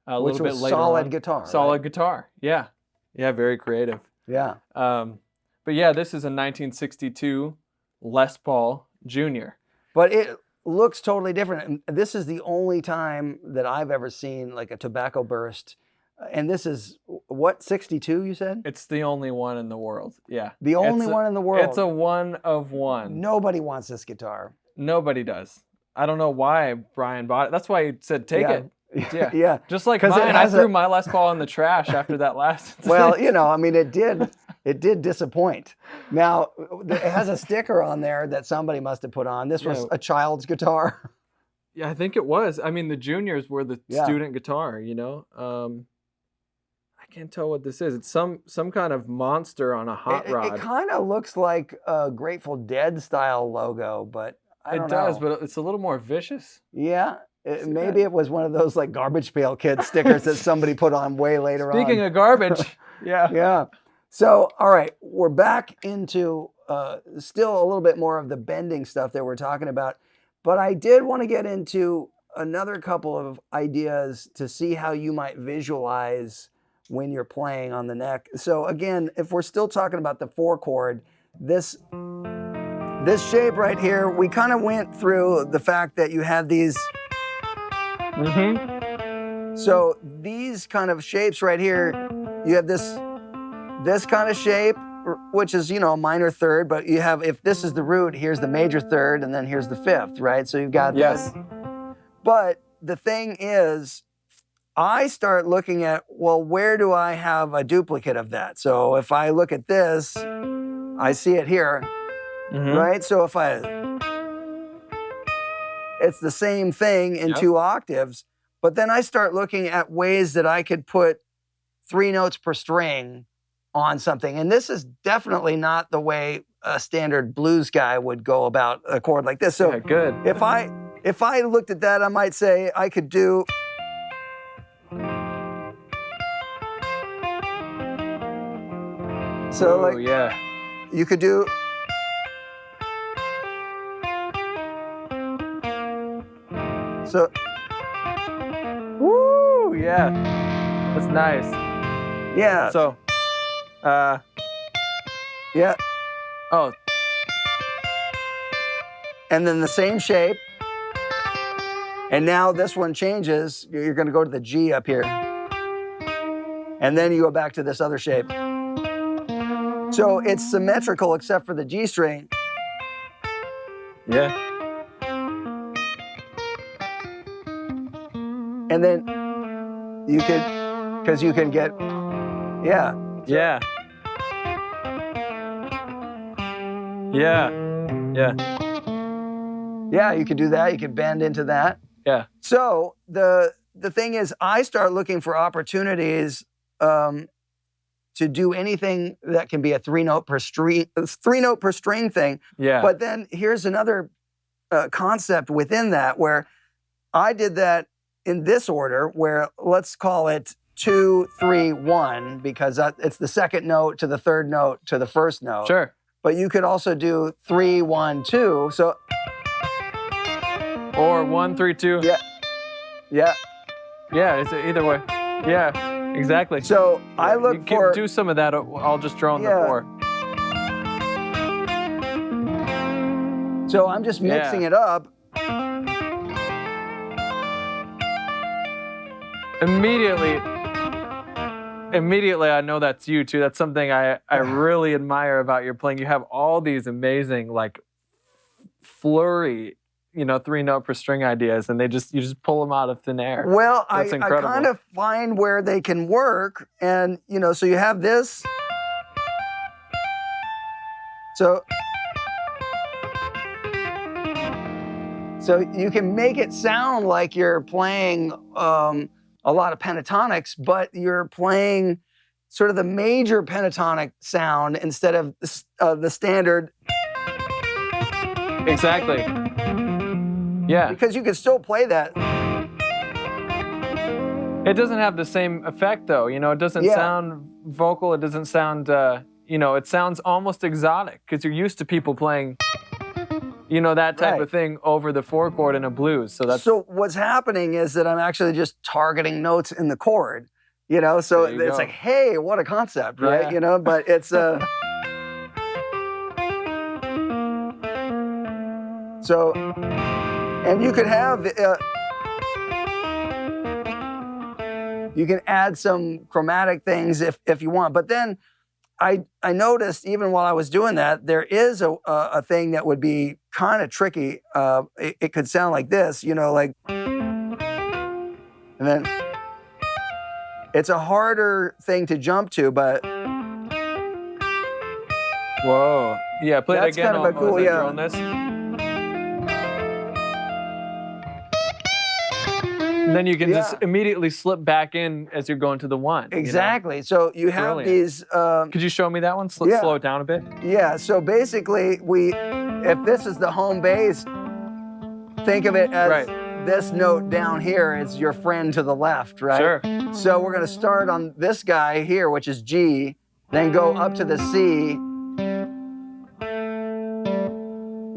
a Which little bit was later solid on. guitar. Solid right? guitar. Yeah. Yeah, very creative. Yeah. But yeah, this is a 1962 Les Paul Jr. But it looks totally different. And this is the only time that I've ever seen like a tobacco burst. And this is, what, 62 you said? It's the only one in the world. Yeah. The only one in the world. It's a one of one. Nobody wants this guitar. Nobody does. I don't know why Brian bought it. That's why he said, take it. Yeah. Yeah. Just like mine, I threw my Les Paul in the trash after that last. Well, you know, I mean, it did disappoint. Now, it has a sticker on there that somebody must have put on. This was a child's guitar. Yeah, I think it was. I mean, the juniors were the student guitar, you know. I can't tell what this is. It's some kind of monster on a hot rod. It kind of looks like a Grateful Dead style logo, but I don't know. It does, but it's a little more vicious. Yeah. Maybe it was one of those like Garbage Pail Kid stickers that somebody put on way later on. Speaking of garbage, yeah. Yeah. So, all right, we're back into still a little bit more of the bending stuff that we're talking about. But I did want to get into another couple of ideas to see how you might visualize when you're playing on the neck. So again, if we're still talking about the 4-chord, this shape right here, we kind of went through the fact that you had these. So these kind of shapes right here, you have this kind of shape, which is, you know, a minor third, but you have, if this is the root, here's the major third, and then here's the fifth, right? So you've got this. But the thing is, I start looking at, well, where do I have a duplicate of that? So if I look at this, I see it here, right? So if it's the same thing in 2 octaves, but then I start looking at ways that I could put 3 notes per string on something. And this is definitely not the way a standard blues guy would go about a chord like this. So if I looked at that, I might say I could do. So like, you could do. So, woo, yeah, that's nice. Yeah. So, yeah. Oh. And then the same shape. And now this one changes. You're going to go to the G up here. And then you go back to this other shape. So it's symmetrical except for the G string. Yeah. And then you could, because you can get, yeah. Yeah. Yeah. Yeah. Yeah, you could do that. You could bend into that. Yeah. So the thing is, I start looking for opportunities to do anything that can be a 3-note per string thing. Yeah. But then here's another concept within that where I did that in this order, where let's call it 2, 3, 1, because it's the second note to the third note to the first note. Sure. But you could also do 3, 1, 2. So. Or 1, 3, 2. Yeah. Yeah. Yeah. It's either way. Yeah. Exactly. So I look you can do some of that. I'll just draw on the 4. So I'm just mixing it up. Immediately, I know that's you too. That's something I really admire about your playing. You have all these amazing, like, flurry 3 note per string ideas, and you just pull them out of thin air. Well, I incredible. kind of find where they can work, and so you have this. So you can make it sound like you're playing a lot of pentatonics, but you're playing sort of the major pentatonic sound instead of the standard. Exactly. Yeah. Because you can still play that. It doesn't have the same effect, though. It doesn't sound vocal. It doesn't sound, it sounds almost exotic because you're used to people playing, that type of thing over the 4 chord in a blues. So what's happening is that I'm actually just targeting notes in the chord, so it's like, hey, what a concept, right? Yeah. But it's so, and you could have, you can add some chromatic things if you want. But then I noticed even while I was doing that, there is a thing that would be kind of tricky. It could sound like this, like, and then it's a harder thing to jump to, but. Whoa. Yeah, play it That's again. kind of a cool, on this. And then you can just immediately slip back in as you're going to the 1. Exactly. So you have these. Could you show me that one? Slow it down a bit. Yeah. So basically, if this is the home bass, think of it as this note down here is your friend to the left, right? Sure. So we're going to start on this guy here, which is G, then go up to the C.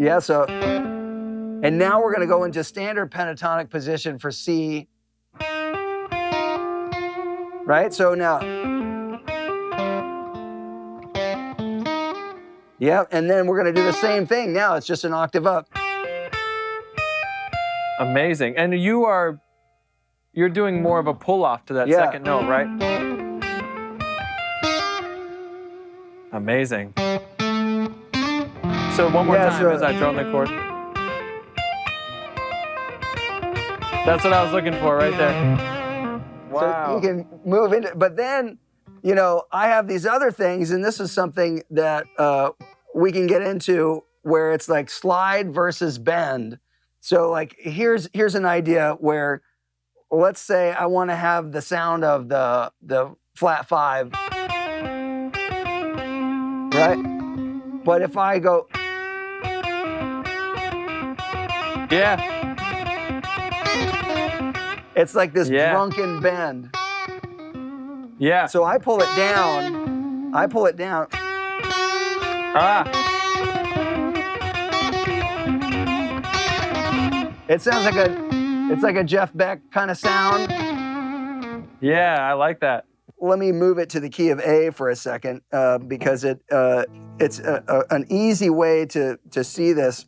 Yeah. So. And now we're going to go into standard pentatonic position for C. Right? So now. Yeah, and then we're going to do the same thing. Now it's just an octave up. Amazing. And you're doing more of a pull-off to that second note, right? Amazing. So one more time as I drone the chord. That's what I was looking for right there. Wow. So you can move into, but then, I have these other things, and this is something that we can get into where it's like slide versus bend. So like, here's an idea where, let's say I want to have the sound of the flat 5, right? But if I go, it's like this drunken bend. Yeah. So I pull it down. It sounds like a Jeff Beck kind of sound. Yeah, I like that. Let me move it to the key of A for a second because it's an easy way to see this.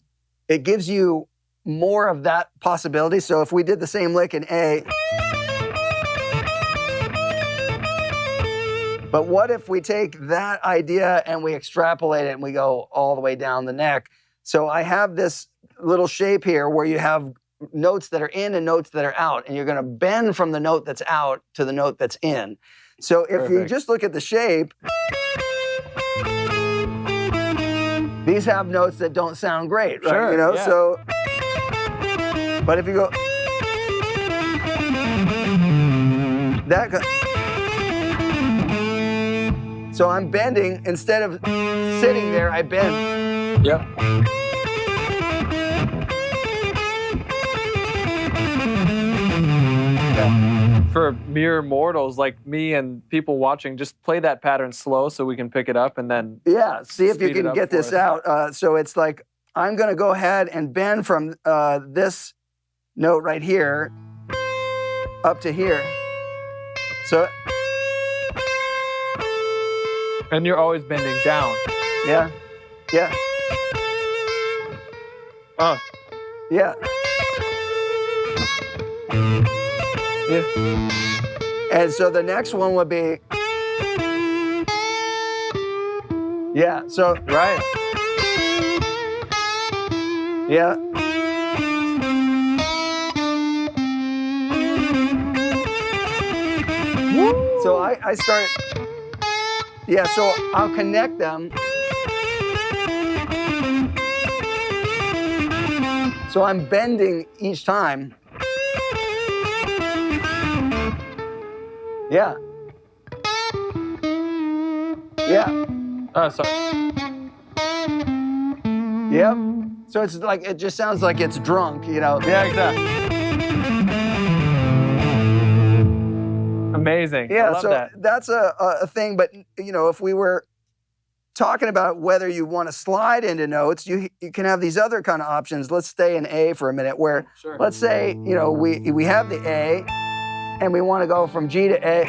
It gives you more of that possibility. So if we did the same lick in A, but what if we take that idea and we extrapolate it and we go all the way down the neck? So I have this little shape here where you have notes that are in and notes that are out, and you're going to bend from the note that's out to the note that's in. So if you just look at the shape, these have notes that don't sound great, right? Sure, So, but if you go, so I'm bending, instead of sitting there, I bend. Yep. For mere mortals like me and people watching, just play that pattern slow so we can pick it up and then see if you can get this out. So it's like, I'm going to go ahead and bend from this note right here up to here. So. And you're always bending down. Yeah. Yeah. Oh. Yeah. Yeah. And so the next one would be, so. Right. Yeah. So I start, yeah, so I'll connect them. So I'm bending each time. Yeah. Yeah. Oh, sorry. Yep. So it's like, it just sounds like it's drunk, you know? Yeah, exactly. Amazing. Yeah, I love so that. that's a thing, but you know, if we were talking about whether you want to slide into notes, you can have these other kind of options. Let's stay in A for a minute, where let's say, you know, we have the A and we want to go from G to A.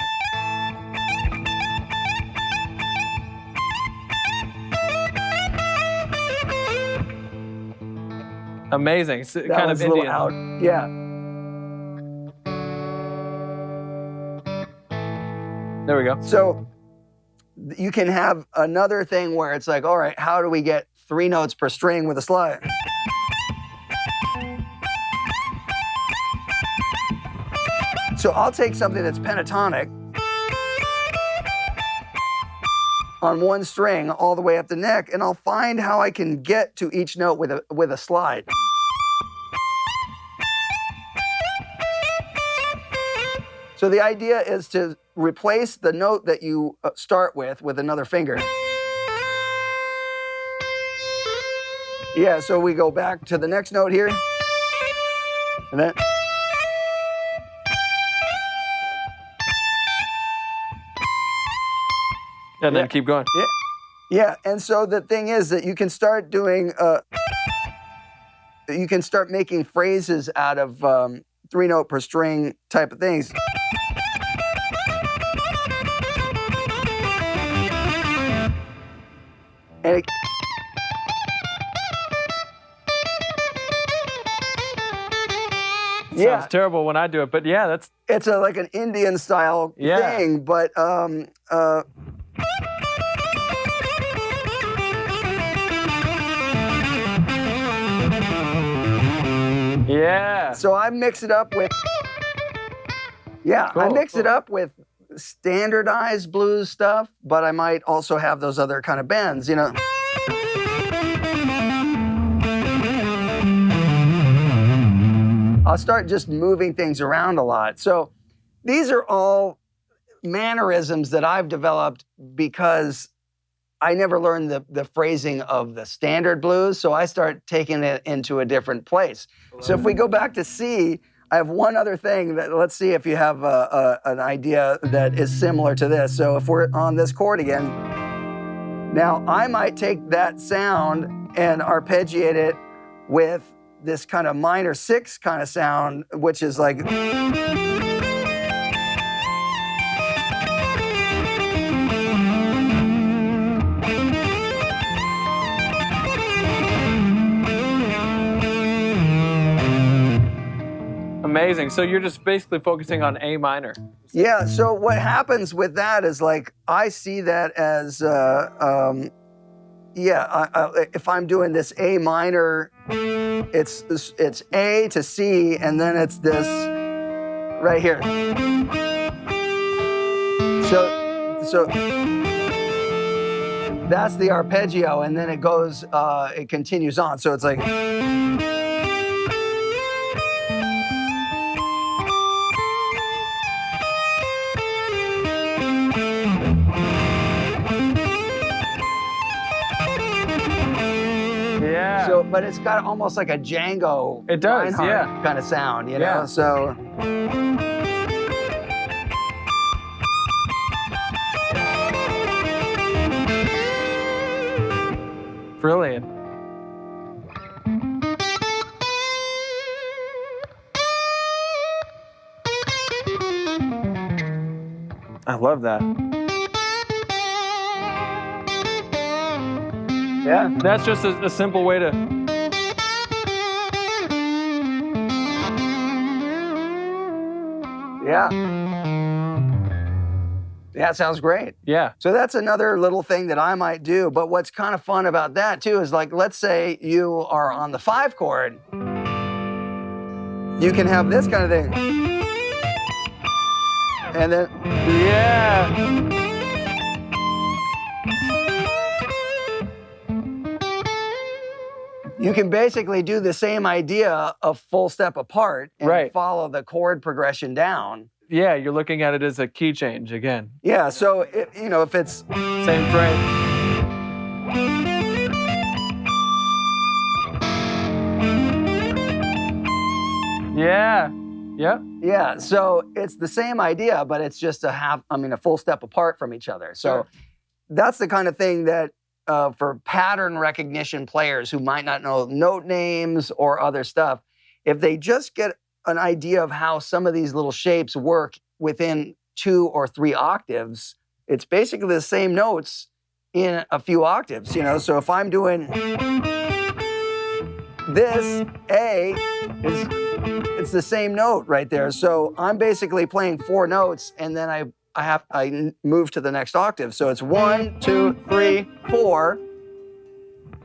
Amazing. It's That kind was of a little Indian. out. Yeah. There we go. So you can have another thing where it's like, all right, how do we get 3 notes per string with a slide? So I'll take something that's pentatonic on one string all the way up the neck, and I'll find how I can get to each note with a slide. So the idea is to replace the note that you start with another finger. Yeah, so we go back to the next note here, and then. And then keep going. Yeah, yeah. And so the thing is that you can start doing, you can start making phrases out of 3 note per string type of things. And it, Sounds terrible when I do it, but yeah, it's like an Indian style thing, but yeah. So I mix it up with, I mix it up with standardized blues stuff, but I might also have those other kind of bends, you know. I'll start just moving things around a lot. So these are all mannerisms that I've developed because I never learned the phrasing of the standard blues, so I start taking it into a different place. So if we go back to C, I have one other thing that, let's see if you have an idea that is similar to this. So if we're on this chord again, now I might take that sound and arpeggiate it with this kind of minor 6 kind of sound, which is like. Amazing. So you're just basically focusing on A minor. Yeah, so what happens with that is like, I see that as, if I'm doing this A minor, it's A to C, and then it's this right here. So that's the arpeggio, and then it goes, it continues on. So it's like. Yeah. So, but it's got almost like a Django. It does, Reinhardt kind of sound, you know. Yeah. So. Brilliant. I love that. Yeah. That's just a simple way to. Yeah. Yeah, sounds great. Yeah. So that's another little thing that I might do. But what's kind of fun about that too is, like, let's say you are on the 5 chord. You can have this kind of thing. And then, Yeah. you can basically do the same idea a full step apart and Right. follow the chord progression down. Yeah, you're looking at it as a key change again. Yeah, so if it's Same frame. Yeah. Yep. yeah, so it's the same idea, but it's just a full step apart from each other. So Sure. that's the kind of thing that for pattern recognition players who might not know note names or other stuff, if they just get an idea of how some of these little shapes work within 2 or 3 octaves, it's basically the same notes in a few octaves, So if I'm doing this, A it's the same note right there. So I'm basically playing 4 notes, and then I move to the next octave. So it's 1, 2, 3, 4,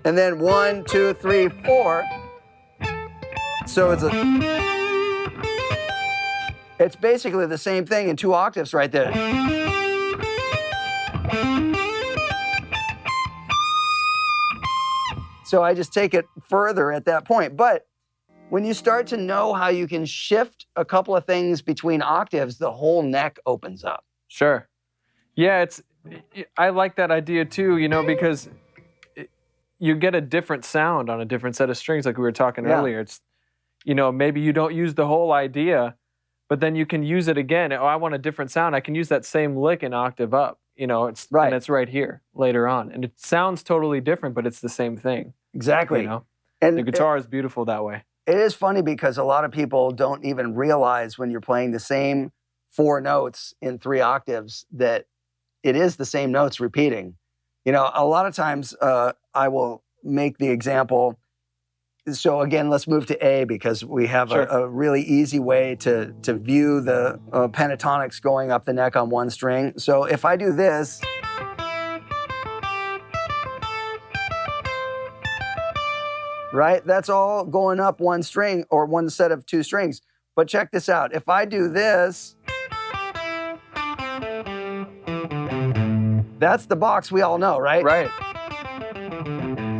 and then 1, 2, 3, 4. So it's basically the same thing in 2 octaves right there. So I just take it further at that point. But when you start to know how you can shift a couple of things between octaves, the whole neck opens up. Sure. Yeah, I like that idea too, because you get a different sound on a different set of strings, like we were talking earlier. It's, maybe you don't use the whole idea, but then you can use it again. Oh, I want a different sound. I can use that same lick an octave up. It's right. And it's right here later on, and it sounds totally different, but it's the same thing. Exactly. And the guitar is beautiful that way. It is funny because a lot of people don't even realize when you're playing the same 4 notes in 3 octaves that it is the same notes repeating. A lot of times I will make the example. So again, let's move to A because we have Sure. a really easy way to view the pentatonics going up the neck on one string. So if I do this, right? That's all going up one string or one set of 2 strings. But check this out. If I do this, that's the box we all know, right? Right.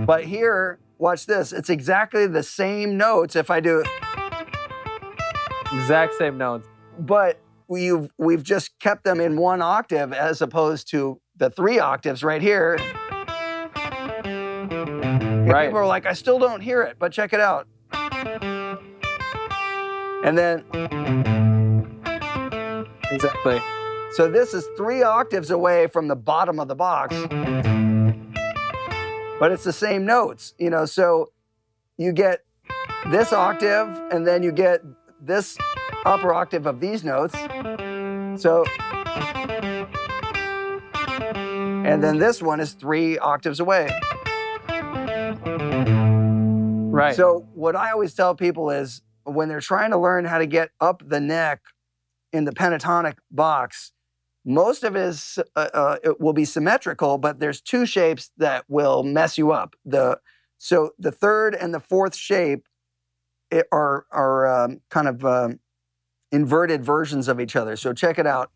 But here, watch this. It's exactly the same notes if I do it. Exact same notes. But we've just kept them in 1 octave as opposed to the 3 octaves right here. Right. People are like, I still don't hear it, but check it out. And then, Exactly. so this is 3 octaves away from the bottom of the box, but it's the same notes, so you get this octave and then you get this upper octave of these notes. So, and then this one is 3 octaves away. Right. So what I always tell people is when they're trying to learn how to get up the neck in the pentatonic box, most of it will be symmetrical, but there's 2 shapes that will mess you up. So the 3rd and the 4th shape are kind of inverted versions of each other. So check it out.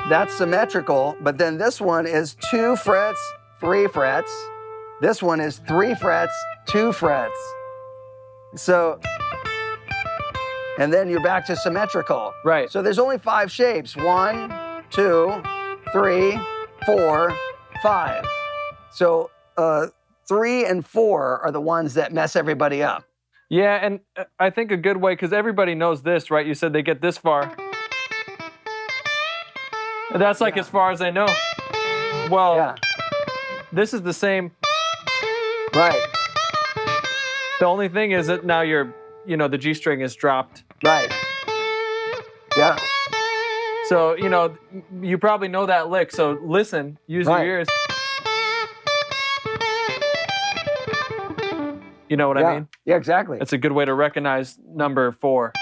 That's symmetrical, but then this one is 2 frets, 3 frets. This one is 3 frets, 2 frets. So, and then you're back to symmetrical. Right. So there's only 5 shapes. 1, 2, 3, 4, 5. So 3 and 4 are the ones that mess everybody up. Yeah, and I think a good way, because everybody knows this, right? You said they get this far. That's like as far as I know. Well, this is the same. Right. The only thing is that now the G string is dropped. Right. Yeah. So, you probably know that lick. So listen, use your ears. You know what I mean? Yeah, exactly. It's a good way to recognize number 4.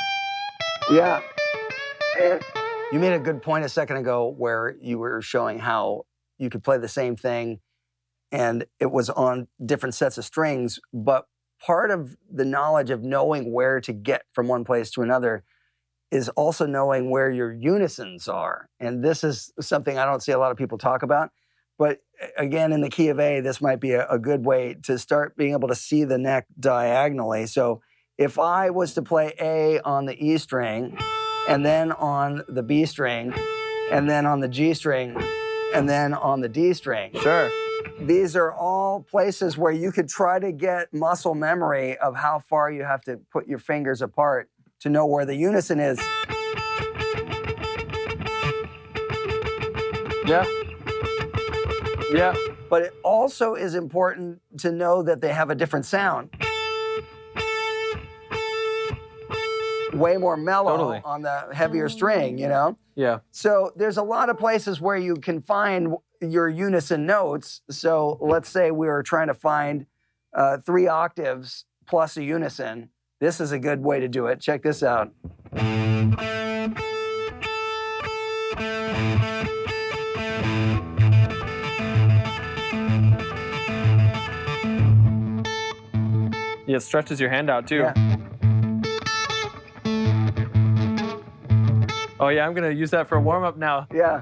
Yeah. And you made a good point a second ago where you were showing how you could play the same thing and it was on different sets of strings, but part of the knowledge of knowing where to get from one place to another is also knowing where your unisons are. And this is something I don't see a lot of people talk about. But again, in the key of A, this might be a good way to start being able to see the neck diagonally. So if I was to play A on the E string, and then on the B string, and then on the G string, and then on the D string. Sure. These are all places where you could try to get muscle memory of how far you have to put your fingers apart to know where the unison is. Yeah. Yeah. But it also is important to know that they have a different sound. Way more mellow on the heavier string, you know? Yeah. So there's a lot of places where you can find your unison notes. So let's say we were trying to find 3 octaves plus a unison. This is a good way to do it. Check this out. Yeah, it stretches your hand out too. Yeah. Oh yeah, I'm gonna use that for a warm-up now. Yeah.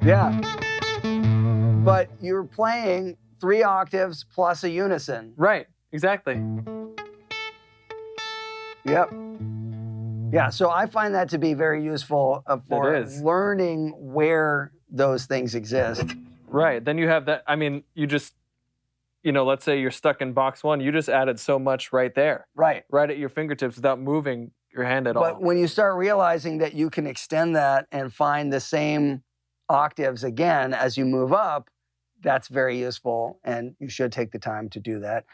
Yeah. But you're playing 3 octaves plus a unison. Right, exactly. Yep. Yeah, so I find that to be very useful for learning where those things exist. Right, then you have that, I mean, you just, you know, let's say you're stuck in box 1, you just added so much right there. Right. Right at your fingertips without moving your hand at all. But when you start realizing that you can extend that and find the same octaves again as you move up, that's very useful, and you should take the time to do that.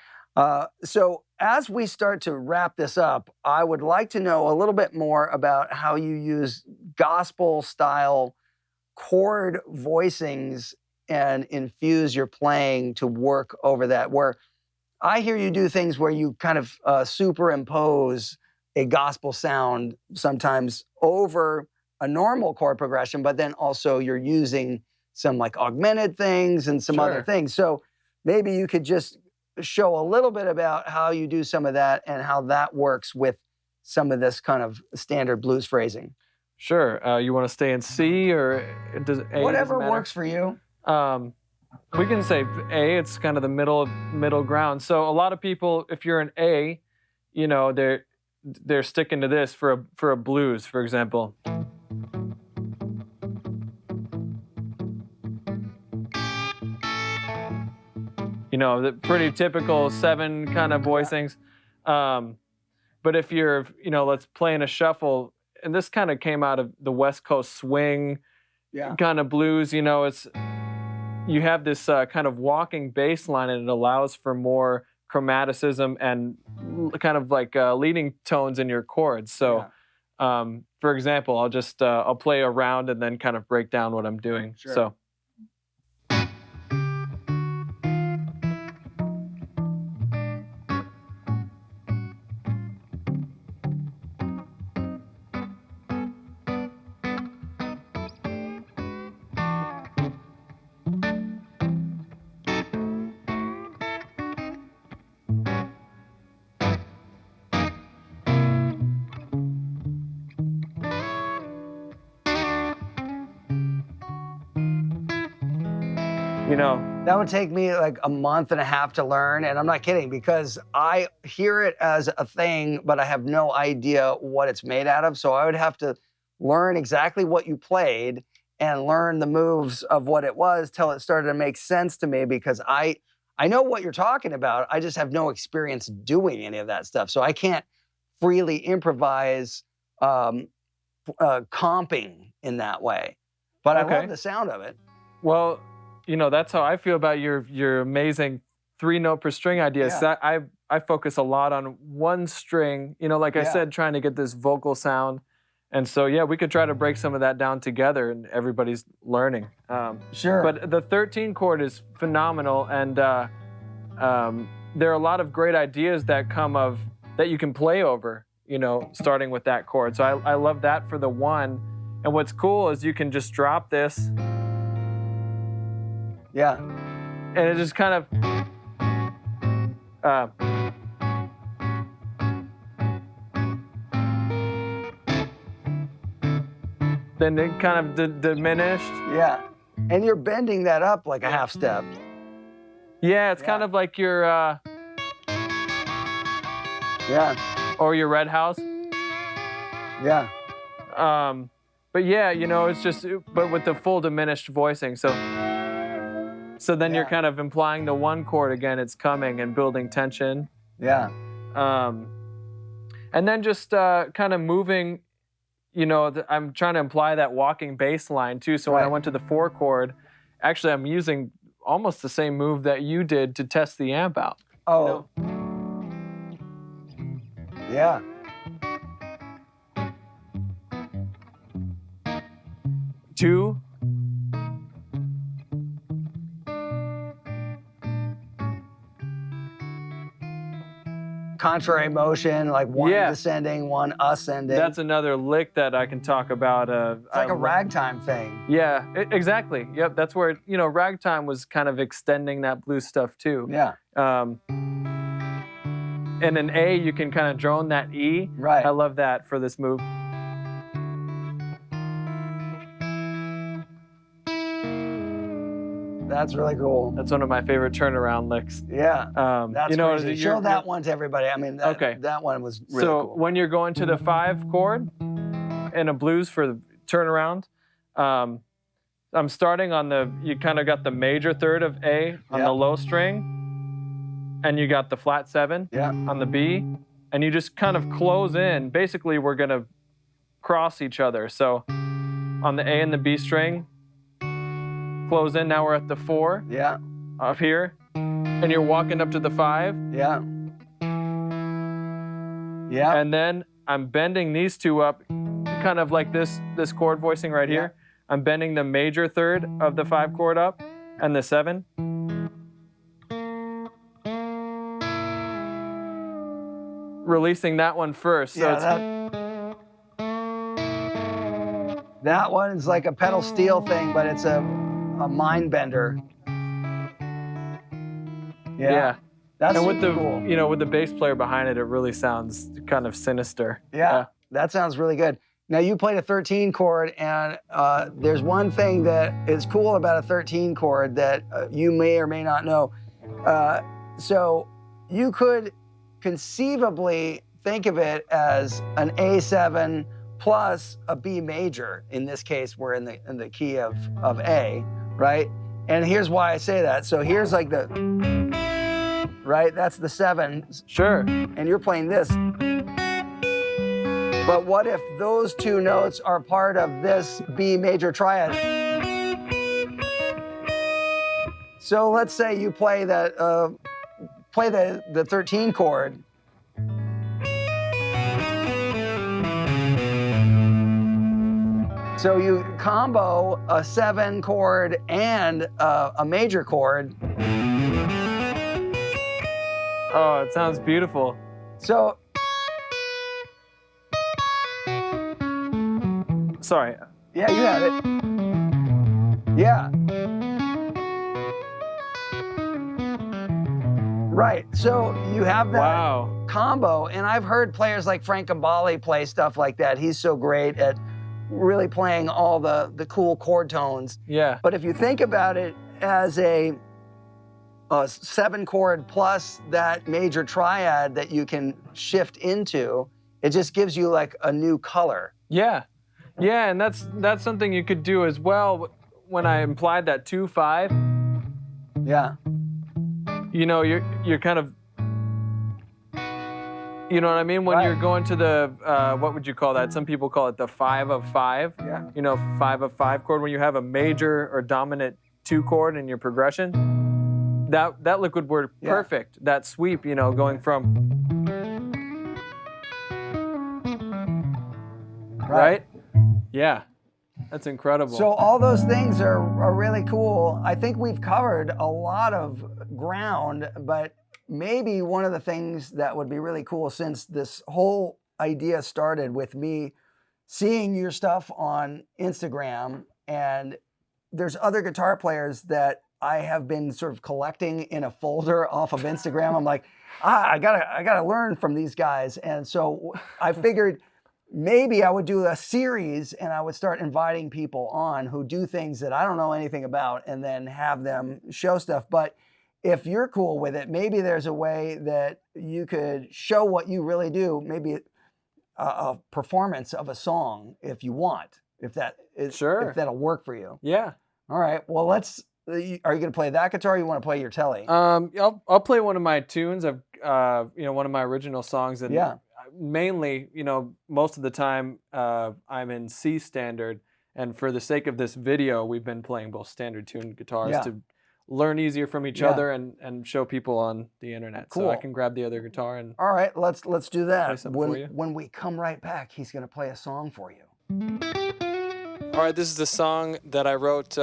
So as we start to wrap this up, I would like to know a little bit more about how you use gospel-style chord voicings and infuse your playing to work over that, where I hear you do things where you kind of superimpose a gospel sound sometimes over a normal chord progression, but then also you're using some like augmented things and some other things. So maybe you could just show a little bit about how you do some of that and how that works with some of this kind of standard blues phrasing. Sure. You want to stay in C or does A? Whatever works for you. We can say A. It's kind of the middle ground. So a lot of people, if you're an A, you know, they're sticking to this for a blues, for example. You know, the pretty typical 7 kind of voicings. But if you're, you know, let's play in a shuffle, and this kind of came out of the West Coast swing kind of blues, you know, you have this kind of walking bass line, and it allows for more chromaticism and kind of like leading tones in your chords. So, for example, I'll play around and then kind of break down what I'm doing. Sure. So. You know, that would take me like a month and a half to learn, and I'm not kidding, because I hear it as a thing, but I have no idea what it's made out of. So I would have to learn exactly what you played and learn the moves of what it was till it started to make sense to me, because I know what you're talking about. I just have no experience doing any of that stuff. So I can't freely improvise comping in that way. But I love the sound of it. Well, you know, that's how I feel about your amazing 3-note per string ideas. Yeah. I focus a lot on one string, you know, like I said, trying to get this vocal sound. And so, yeah, we could try to break some of that down together, and everybody's learning. Sure. But the 13 chord is phenomenal, and there are a lot of great ideas that you can play over, you know, starting with that chord. So I love that for the 1. And what's cool is you can just drop this. Yeah. And it just kind of, then it kind of diminished. Yeah. And you're bending that up like a half step. Yeah, it's kind of like your or your Red House. Yeah. But yeah, you know, it's just, but with the full diminished voicing. So then you're kind of implying the one chord again, it's coming and building tension. Yeah. And then just kind of moving, you know, I'm trying to imply that walking bass line too. So when I went to the 4 chord, actually I'm using almost the same move that you did to test the amp out. Oh. You know? Yeah. Two. Contrary motion, like one descending, one ascending. That's another lick that I can talk about. It's like a ragtime thing. Yeah, exactly. Yep, that's where, you know, ragtime was kind of extending that blues stuff too. Yeah. In an A, you can kind of drone that E. Right. I love that for this move. That's really cool. That's one of my favorite turnaround licks. Yeah. That's you know, crazy. Show that one to everybody. I mean, that one was really cool. So when you're going to the 5 chord in a blues for the turnaround, I'm starting on you kind of got the major third of A on the low string, and you got the flat 7 on the B, and you just kind of close in. Basically, we're gonna cross each other. So on the A and the B string, close in. Now we're at the 4. Yeah. Up here, and you're walking up to the 5. Yeah. Yeah. And then I'm bending these two up, kind of like this chord voicing right here. I'm bending the major third of the 5 chord up, and the 7. Releasing that one first. So that one is like a pedal steel thing, but it's a mind bender. Yeah. That's and with the cool. You know, with the bass player behind it, it really sounds kind of sinister. Yeah. That sounds really good. Now you played a 13 chord, and there's one thing that is cool about a 13 chord that you may or may not know. So you could conceivably think of it as an A7 plus a B major. In this case, we're in the key of A, right? And here's why I say that. So here's like right? That's the 7. Sure. And you're playing this. But what if those 2 notes are part of this B major triad? So let's say you play the 13 chord. So you combo a 7 chord and a major chord. Oh, it sounds beautiful. So, sorry. Yeah, you had it. Yeah. Right. So you have that combo, and I've heard players like Frank Gambale play stuff like that. He's so great at really playing all the cool chord tones. Yeah. But if you think about it as a 7 chord plus that major triad that you can shift into, it just gives you like a new color. Yeah. Yeah, and that's something you could do as well when I implied that 2-5. Yeah. You know, you're kind of, you know what I mean? When you're going to the, what would you call that? Some people call it the 5 of 5. Yeah. You know, 5 of 5 chord. When you have a major or dominant 2 chord in your progression, that lick would work perfect. That sweep, you know, going from, right? Yeah. That's incredible. So all those things are really cool. I think we've covered a lot of ground, but maybe one of the things that would be really cool, since this whole idea started with me seeing your stuff on Instagram, and there's other guitar players that I have been sort of collecting in a folder off of Instagram. I'm like, I gotta learn from these guys. And so I figured maybe I would do a series and I would start inviting people on who do things that I don't know anything about and then have them show stuff. But if you're cool with it, maybe there's a way that you could show what you really do, maybe a performance of a song if you want, if that'll work for you. Yeah. All right. Well, are you going to play that guitar or you want to play your telly? I'll play one of my tunes. I've, one of my original songs. And mainly, most of the time I'm in C standard. And for the sake of this video, we've been playing both standard tuned guitars to learn easier from each other and show people on the internet. Cool. So I can grab the other guitar and all right, let's do that. When we come right back, he's going to play a song for you. All right, this is the song that I wrote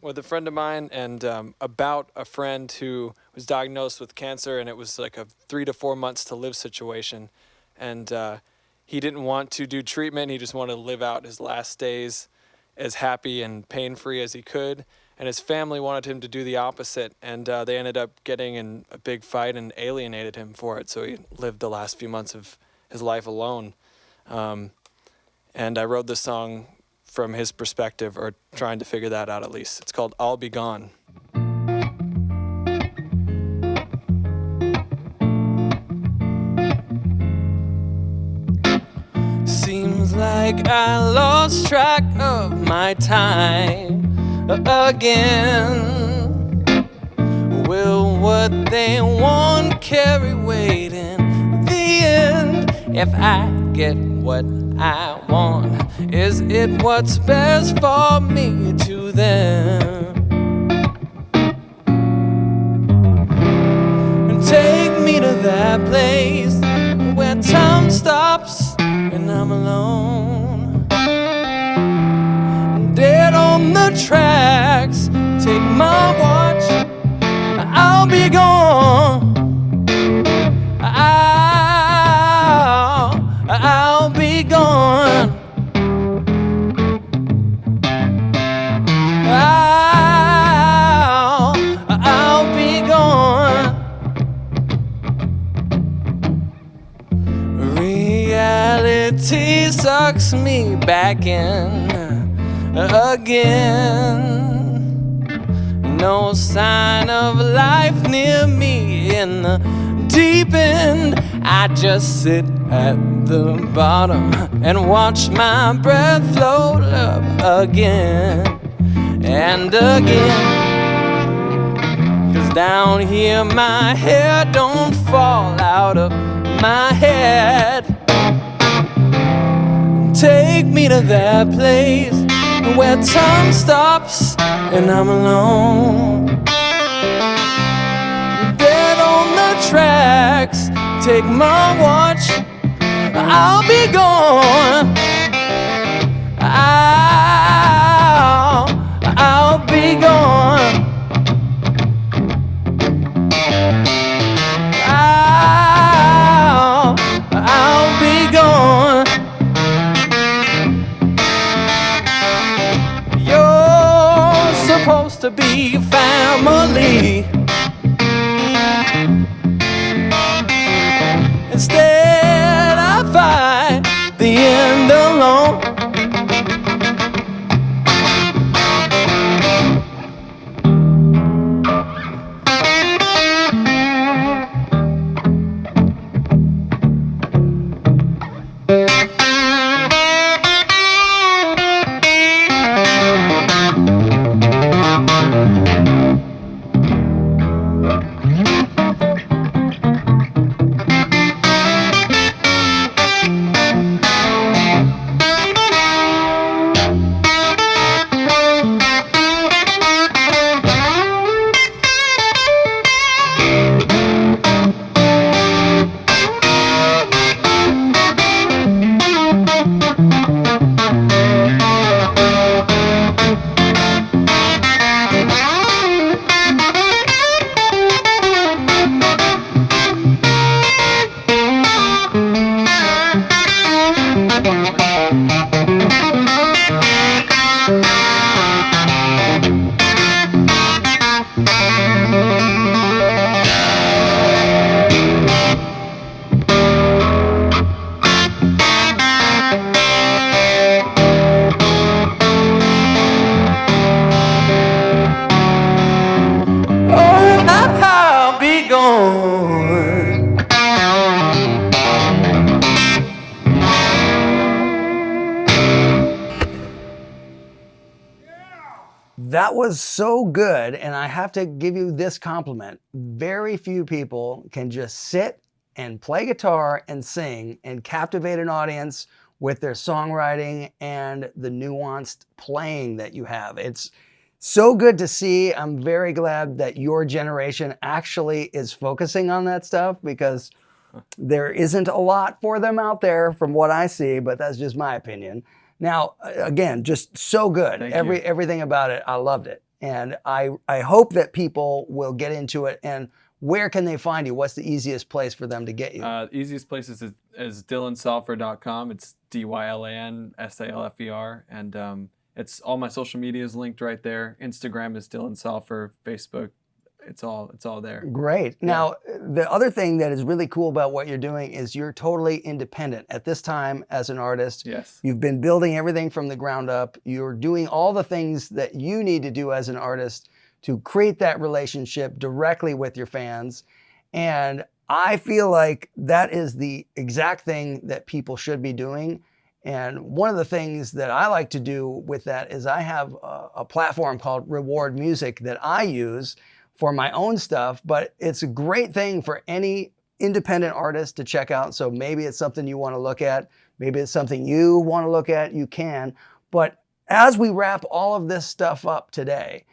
with a friend of mine and about a friend who was diagnosed with cancer, and it was like a 3 to 4 months to live situation. And he didn't want to do treatment. He just wanted to live out his last days as happy and pain-free as he could. And his family wanted him to do the opposite, and they ended up getting in a big fight and alienated him for it, so he lived the last few months of his life alone. And I wrote this song from his perspective, or trying to figure that out at least. It's called I'll Be Gone. Seems like I lost track of my time again. Will what they want carry weight in the end? If I get what I want, is it what's best for me to them? And take me to that place where time stops and I'm alone, dead on the tracks. Take my watch, I'll be gone. I'll be gone. I'll be gone. Reality sucks me back in again. No sign of life near me in the deep end. I just sit at the bottom and watch my breath float up again and again. 'Cause down here my hair don't fall out of my head. Take me to that place where time stops and I'm alone, dead on the tracks. Take my watch, I'll be gone. I'll be gone. I'll be gone. You're supposed to be family. Instead, I fight the end alone. That was so good, and I have to give you this compliment. Very few people can just sit and play guitar and sing and captivate an audience with their songwriting and the nuanced playing that you have. It's so good to see. I'm very glad that your generation actually is focusing on that stuff, because there isn't a lot for them out there from what I see, but that's just my opinion. Now, again, just so good. Everything about it, I loved it. And I hope that people will get into it. And where can they find you? What's the easiest place for them to get you? Easiest place is DYLANSALFER.com. It's DYLANSALFER. And it's all my social media is linked right there. Instagram is Dylan Salfer. Facebook, it's all there. Great. Yeah. Now, the other thing that is really cool about what you're doing is you're totally independent at this time as an artist. Yes. You've been building everything from the ground up. You're doing all the things that you need to do as an artist to create that relationship directly with your fans. And I feel like that is the exact thing that people should be doing. And one of the things that I like to do with that is I have a platform called Reward Music that I use for my own stuff, but it's a great thing for any independent artist to check out. So maybe it's something you want to look at. Maybe it's something you want to look at, you can. But as we wrap all of this stuff up today,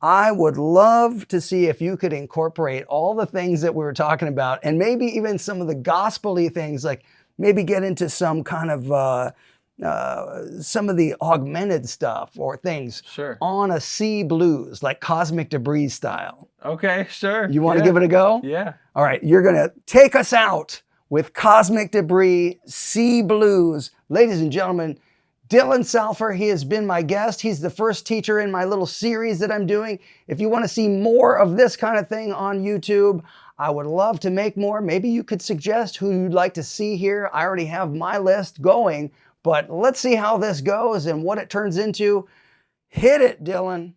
I would love to see if you could incorporate all the things that we were talking about, and maybe even some of the gospel-y things, like maybe get into some kind of some of the augmented stuff or things on a C blues, like Cosmic Debris style. Okay, sure. You want to give it a go? Yeah. All right, you're going to take us out with Cosmic Debris, C blues. Ladies and gentlemen, Dylan Salfer, he has been my guest. He's the first teacher in my little series that I'm doing. If you want to see more of this kind of thing on YouTube, I would love to make more. Maybe you could suggest who you'd like to see here. I already have my list going, but let's see how this goes and what it turns into. Hit it, Dylan.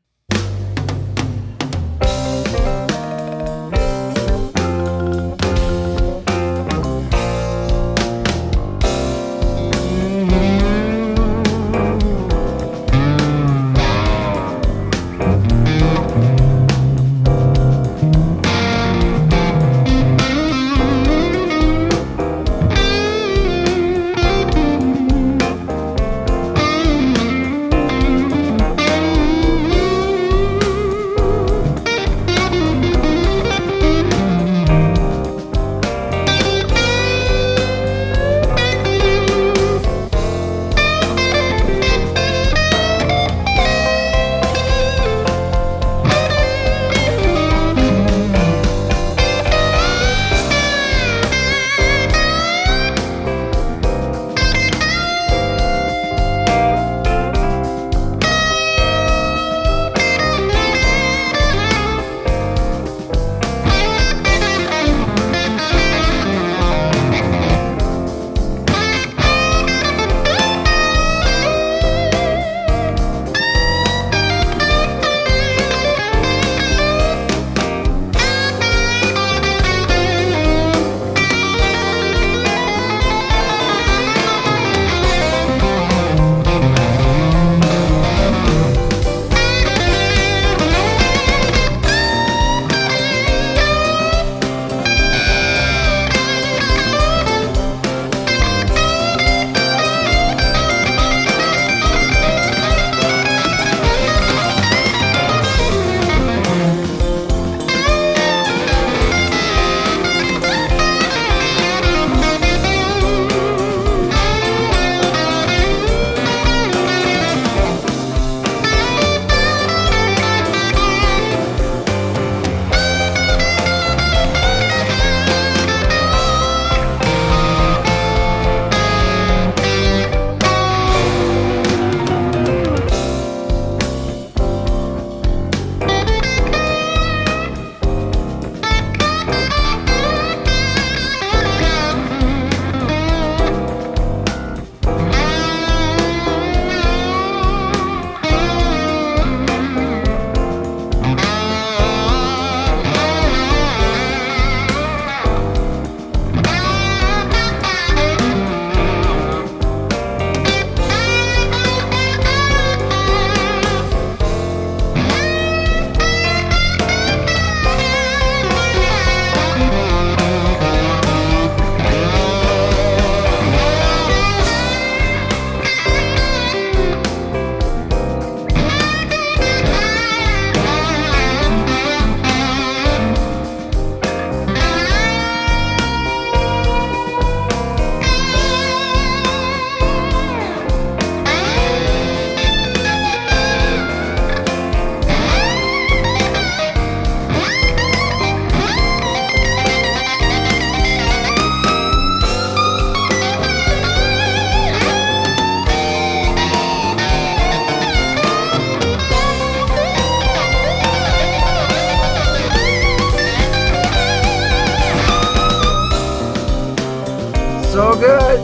so good.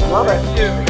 Love it. Thank you.